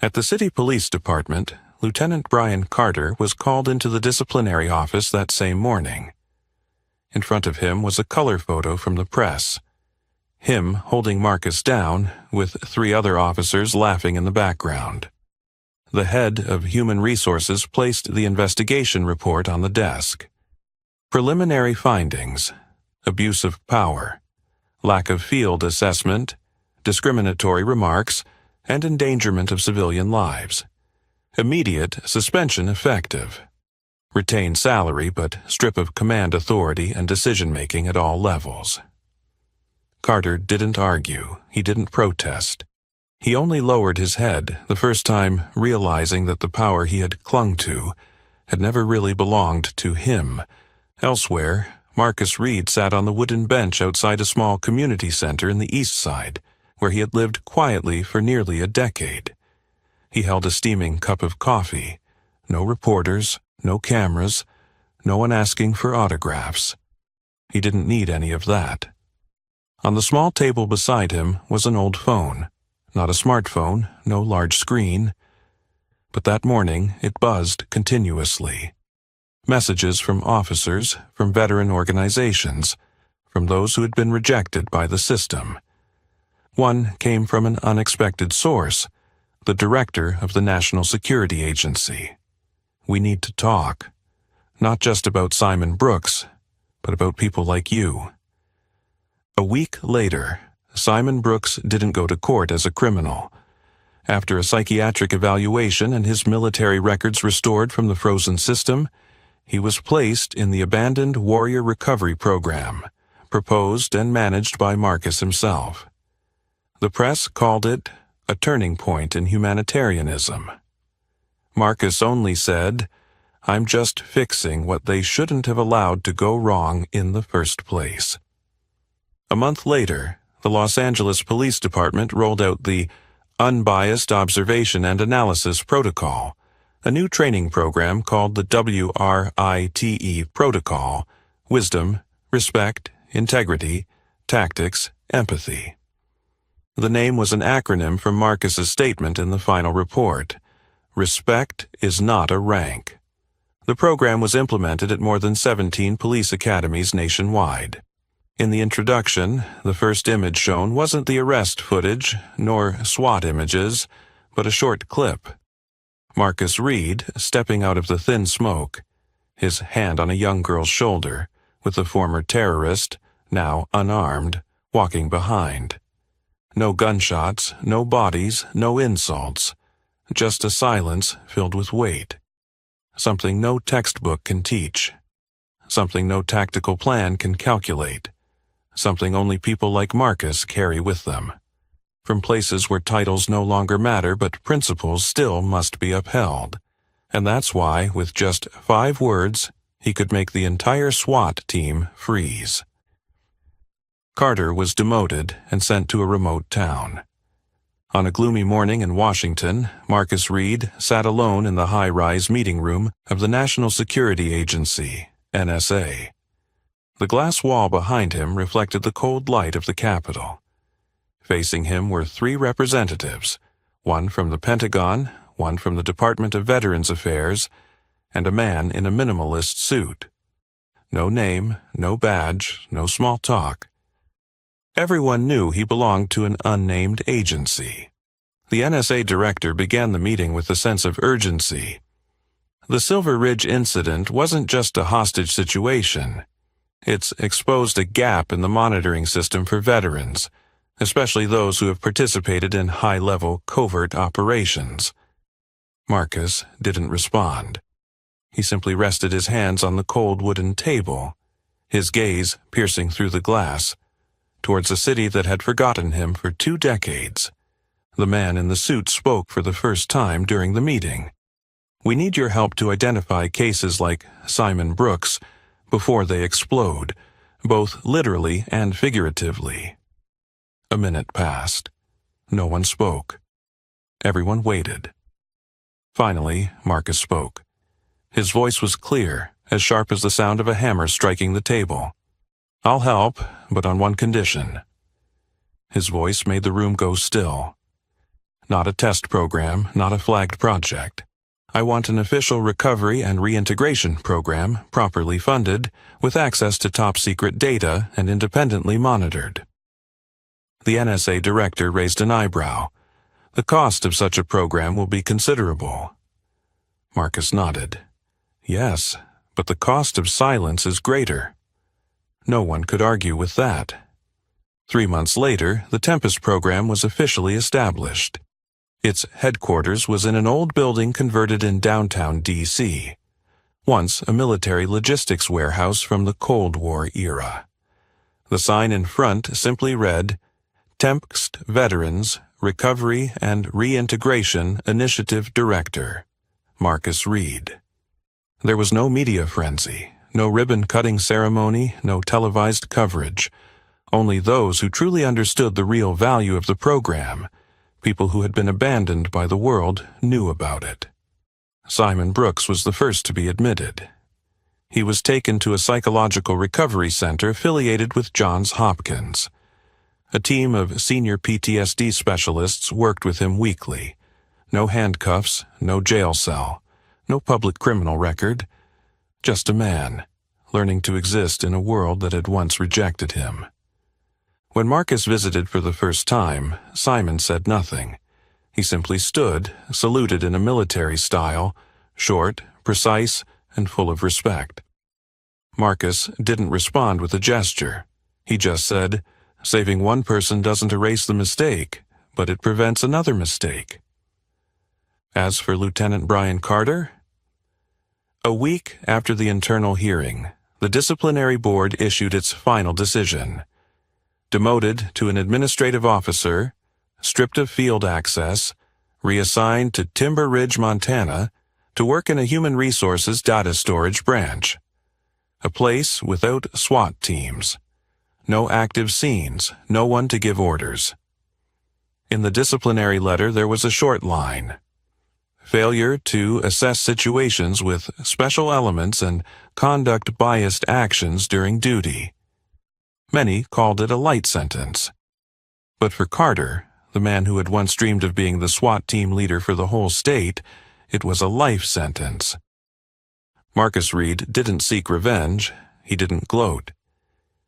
At the city police department, Lieutenant Brian Carter was called into the disciplinary office that same morning. In front of him was a color photo from the press. Him holding Marcus down, with 3 other officers laughing in the background. The head of Human Resources placed the investigation report on the desk. Preliminary findings: abuse of power, lack of field assessment, discriminatory remarks, and endangerment of civilian lives. Immediate suspension effective. Retain salary but strip of command authority and decision-making at all levels. Carter didn't argue. He didn't protest. He only lowered his head, the first time realizing that the power he had clung to had never really belonged to him. Elsewhere, Marcus Reed sat on the wooden bench outside a small community center in the East Side, where he had lived quietly for nearly a decade. He held a steaming cup of coffee. No reporters, no cameras, no one asking for autographs. He didn't need any of that. On the small table beside him was an old phone. Not a smartphone, no large screen. But that morning it buzzed continuously. Messages from officers, from veteran organizations, from those who had been rejected by the system. One came from an unexpected source, the director of the National Security Agency. We need to talk, not just about Simon Brooks, but about people like you. A week later, Simon Brooks didn't go to court as a criminal. After a psychiatric evaluation and his military records restored from the frozen system, he was placed in the abandoned Warrior Recovery Program, proposed and managed by Marcus himself. The press called it a turning point in humanitarianism. Marcus only said, "I'm just fixing what they shouldn't have allowed to go wrong in the first place." A month later, the Los Angeles Police Department rolled out the Unbiased Observation and Analysis Protocol, a new training program called the WRITE Protocol: Wisdom, Respect, Integrity, Tactics, Empathy. The name was an acronym from Marcus's statement in the final report. Respect is not a rank. The program was implemented at more than 17 police academies nationwide. In the introduction, the first image shown wasn't the arrest footage, nor SWAT images, but a short clip. Marcus Reed, stepping out of the thin smoke, his hand on a young girl's shoulder, with the former terrorist, now unarmed, walking behind. No gunshots, no bodies, no insults, just a silence filled with weight. Something no textbook can teach. Something no tactical plan can calculate. Something only people like Marcus carry with them. From places where titles no longer matter but principles still must be upheld. And that's why, with just 5 words, he could make the entire SWAT team freeze. Carter was demoted and sent to a remote town. On a gloomy morning in Washington, Marcus Reed sat alone in the high-rise meeting room of the National Security Agency, NSA. The glass wall behind him reflected the cold light of the Capitol. Facing him were 3 representatives, one from the Pentagon, one from the Department of Veterans Affairs, and a man in a minimalist suit. No name, no badge, no small talk. Everyone knew he belonged to an unnamed agency. The NSA director began the meeting with a sense of urgency. The Silver Ridge incident wasn't just a hostage situation. It's exposed a gap in the monitoring system for veterans, especially those who have participated in high-level covert operations. Marcus didn't respond. He simply rested his hands on the cold wooden table, his gaze piercing through the glass, towards a city that had forgotten him for 2 decades. The man in the suit spoke for the first time during the meeting. "We need your help to identify cases like Simon Brooks before they explode, both literally and figuratively." A minute passed. No one spoke. Everyone waited. Finally, Marcus spoke. His voice was clear, as sharp as the sound of a hammer striking the table. "I'll help, but on one condition." His voice made the room go still. "Not a test program, not a flagged project. I want an official recovery and reintegration program, properly funded, with access to top-secret data and independently monitored." The NSA director raised an eyebrow. "The cost of such a program will be considerable." Marcus nodded. "Yes, but the cost of silence is greater." No one could argue with that. 3 months later, the Tempest program was officially established. Its headquarters was in an old building converted in downtown D.C., once a military logistics warehouse from the Cold War era. The sign in front simply read, "Tempest Veterans, Recovery and Reintegration Initiative Director, Marcus Reed." There was no media frenzy, no ribbon-cutting ceremony, no televised coverage. Only those who truly understood the real value of the program, people who had been abandoned by the world, knew about it. Simon Brooks was the first to be admitted. He was taken to a psychological recovery center affiliated with Johns Hopkins. A team of senior PTSD specialists worked with him weekly. No handcuffs, no jail cell, no public criminal record. Just a man, learning to exist in a world that had once rejected him. When Marcus visited for the first time, Simon said nothing. He simply stood, saluted in a military style, short, precise, and full of respect. Marcus didn't respond with a gesture. He just said, "Saving one person doesn't erase the mistake, but it prevents another mistake." As for Lieutenant Brian Carter? A week after the internal hearing, the disciplinary board issued its final decision. Demoted to an administrative officer, stripped of field access, reassigned to Timber Ridge, Montana, to work in a human resources data storage branch. A place without SWAT teams. No active scenes, no one to give orders. In the disciplinary letter there was a short line. Failure to assess situations with special elements and conduct biased actions during duty. Many called it a light sentence. But for Carter, the man who had once dreamed of being the SWAT team leader for the whole state, it was a life sentence. Marcus Reed didn't seek revenge. He didn't gloat.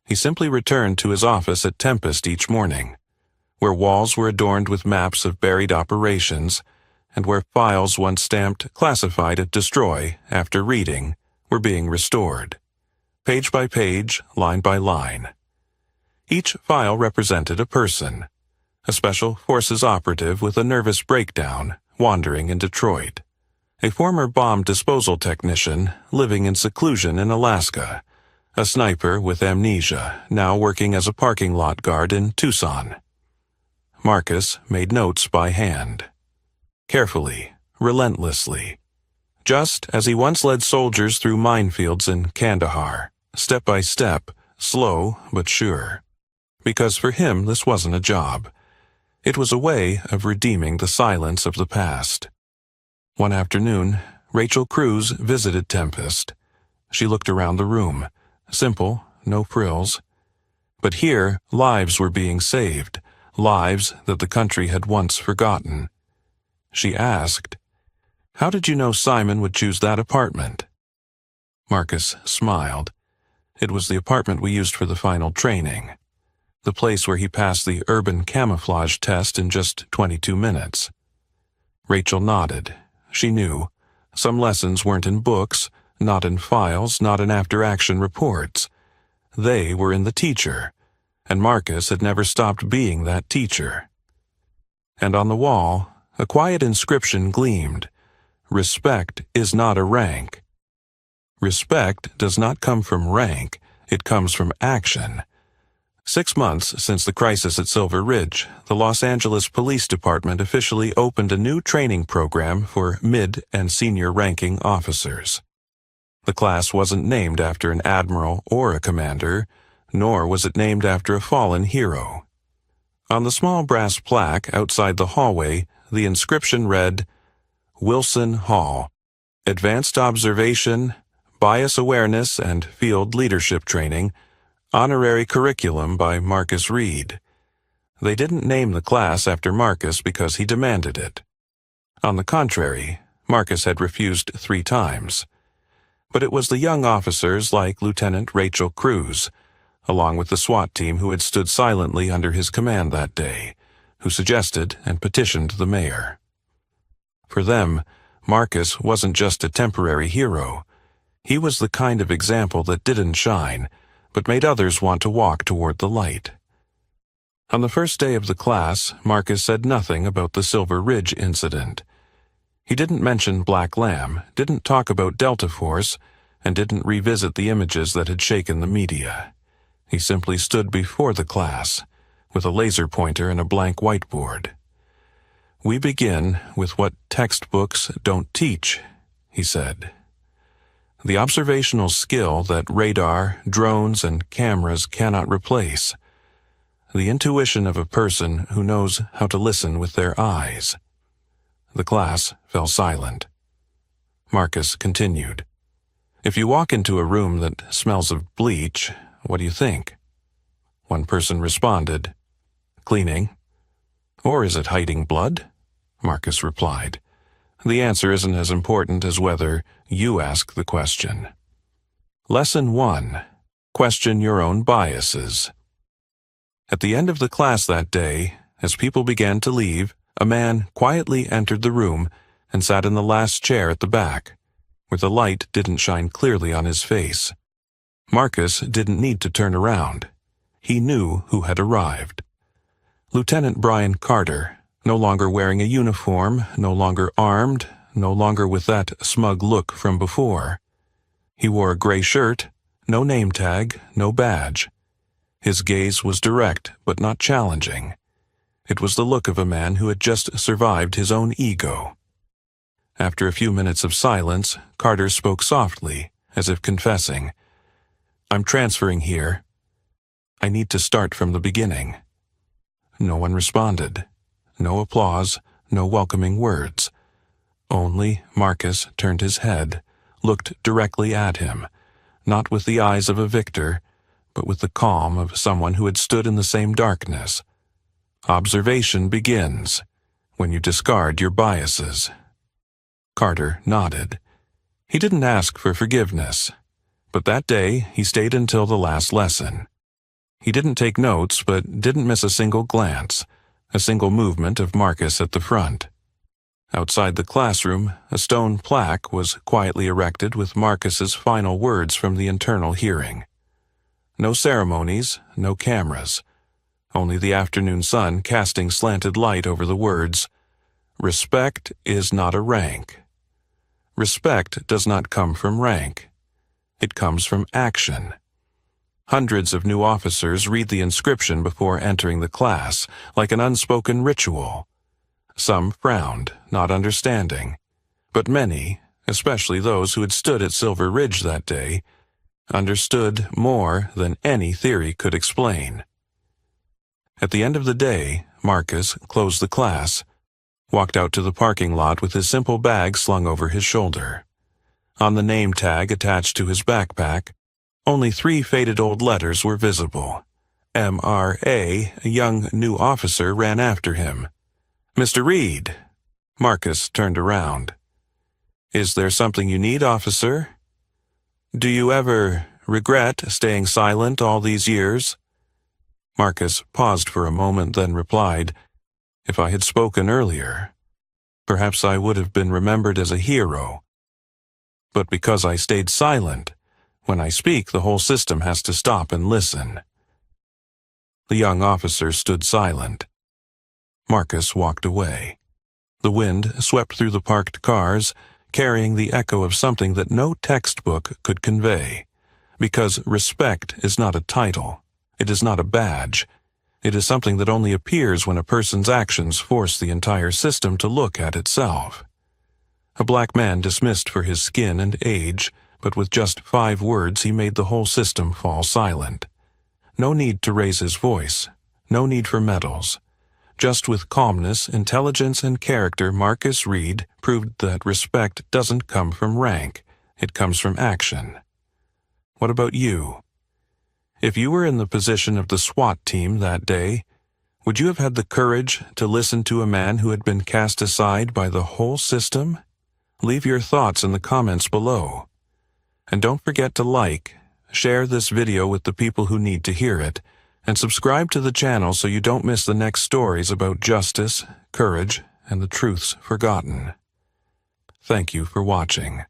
He simply returned to his office at Tempest each morning, where walls were adorned with maps of buried operations, and where files once stamped classified at destroy after reading were being restored, page by page, line by line. Each file represented a person, a special forces operative with a nervous breakdown wandering in Detroit, a former bomb disposal technician living in seclusion in Alaska, a sniper with amnesia now working as a parking lot guard in Tucson. Marcus made notes by hand. Carefully, relentlessly. Just as he once led soldiers through minefields in Kandahar, step by step, slow but sure. Because for him this wasn't a job. It was a way of redeeming the silence of the past. One afternoon, Rachel Cruz visited Tempest. She looked around the room. Simple, no frills. But here, lives were being saved, lives that the country had once forgotten. She asked, "How did you know Simon would choose that apartment?" Marcus smiled. It was the apartment we used for the final training. The place where he passed the urban camouflage test in just 22 minutes. Rachel nodded. She knew. Some lessons weren't in books, not in files, not in after-action reports. They were in the teacher, and Marcus had never stopped being that teacher. And on the wall, a quiet inscription gleamed. Respect is not a rank. Respect does not come from rank, it comes from action. 6 months since the crisis at Silver Ridge, the Los Angeles Police Department officially opened a new training program for mid- and senior-ranking officers. The class wasn't named after an admiral or a commander, nor was it named after a fallen hero. On the small brass plaque outside the hallway, the inscription read, Wilson Hall, Advanced Observation, Bias Awareness and Field Leadership Training, Honorary Curriculum by Marcus Reed. They didn't name the class after Marcus because he demanded it. On the contrary, Marcus had refused 3 times. But it was the young officers like Lieutenant Rachel Cruz, along with the SWAT team who had stood silently under his command that day, who suggested and petitioned the mayor. For them, Marcus wasn't just a temporary hero. He was the kind of example that didn't shine, but made others want to walk toward the light. On the first day of the class, Marcus said nothing about the Silver Ridge incident. He didn't mention Black Lamb, didn't talk about Delta Force, and didn't revisit the images that had shaken the media. He simply stood before the class, with a laser pointer and a blank whiteboard. "We begin with what textbooks don't teach," he said. The observational skill that radar, drones, and cameras cannot replace. The intuition of a person who knows how to listen with their eyes. The class fell silent. Marcus continued. "If you walk into a room that smells of bleach, what do you think?" One person responded, cleaning. Or is it hiding blood? Marcus replied. The answer isn't as important as whether you ask the question. Lesson 1. Question your own biases. At the end of the class that day, as people began to leave, a man quietly entered the room and sat in the last chair at the back, where the light didn't shine clearly on his face. Marcus didn't need to turn around. He knew who had arrived. Lieutenant Brian Carter, no longer wearing a uniform, no longer armed, no longer with that smug look from before. He wore a gray shirt, no name tag, no badge. His gaze was direct but not challenging. It was the look of a man who had just survived his own ego. After a few minutes of silence, Carter spoke softly, as if confessing, "I'm transferring here. I need to start from the beginning." No one responded. No applause, no welcoming words. Only Marcus turned his head, looked directly at him, not with the eyes of a victor, but with the calm of someone who had stood in the same darkness. Observation begins when you discard your biases. Carter nodded. He didn't ask for forgiveness, but that day he stayed until the last lesson. He didn't take notes, but didn't miss a single glance, a single movement of Marcus at the front. Outside the classroom, a stone plaque was quietly erected with Marcus's final words from the internal hearing. No ceremonies, no cameras, only the afternoon sun casting slanted light over the words, "Respect is not a rank." Respect does not come from rank. It comes from action. Hundreds of new officers read the inscription before entering the class, like an unspoken ritual. Some frowned, not understanding, but many, especially those who had stood at Silver Ridge that day, understood more than any theory could explain. At the end of the day, Marcus closed the class, walked out to the parking lot with his simple bag slung over his shoulder. On the name tag attached to his backpack, only 3 faded old letters were visible. M.R.A., a young new officer, ran after him. "Mr. Reed." Marcus turned around. "Is there something you need, officer? Do you ever regret staying silent all these years?" Marcus paused for a moment, then replied, "If I had spoken earlier, perhaps I would have been remembered as a hero. But because I stayed silent, when I speak, the whole system has to stop and listen." The young officer stood silent. Marcus walked away. The wind swept through the parked cars, carrying the echo of something that no textbook could convey. Because respect is not a title. It is not a badge. It is something that only appears when a person's actions force the entire system to look at itself. A black man dismissed for his skin and age, but with just 5 words he made the whole system fall silent. No need to raise his voice. No need for medals. Just with calmness, intelligence, and character, Marcus Reed proved that respect doesn't come from rank. It comes from action. What about you? If you were in the position of the SWAT team that day, would you have had the courage to listen to a man who had been cast aside by the whole system? Leave your thoughts in the comments below. And don't forget to like, share this video with the people who need to hear it, and subscribe to the channel so you don't miss the next stories about justice, courage, and the truths forgotten. Thank you for watching.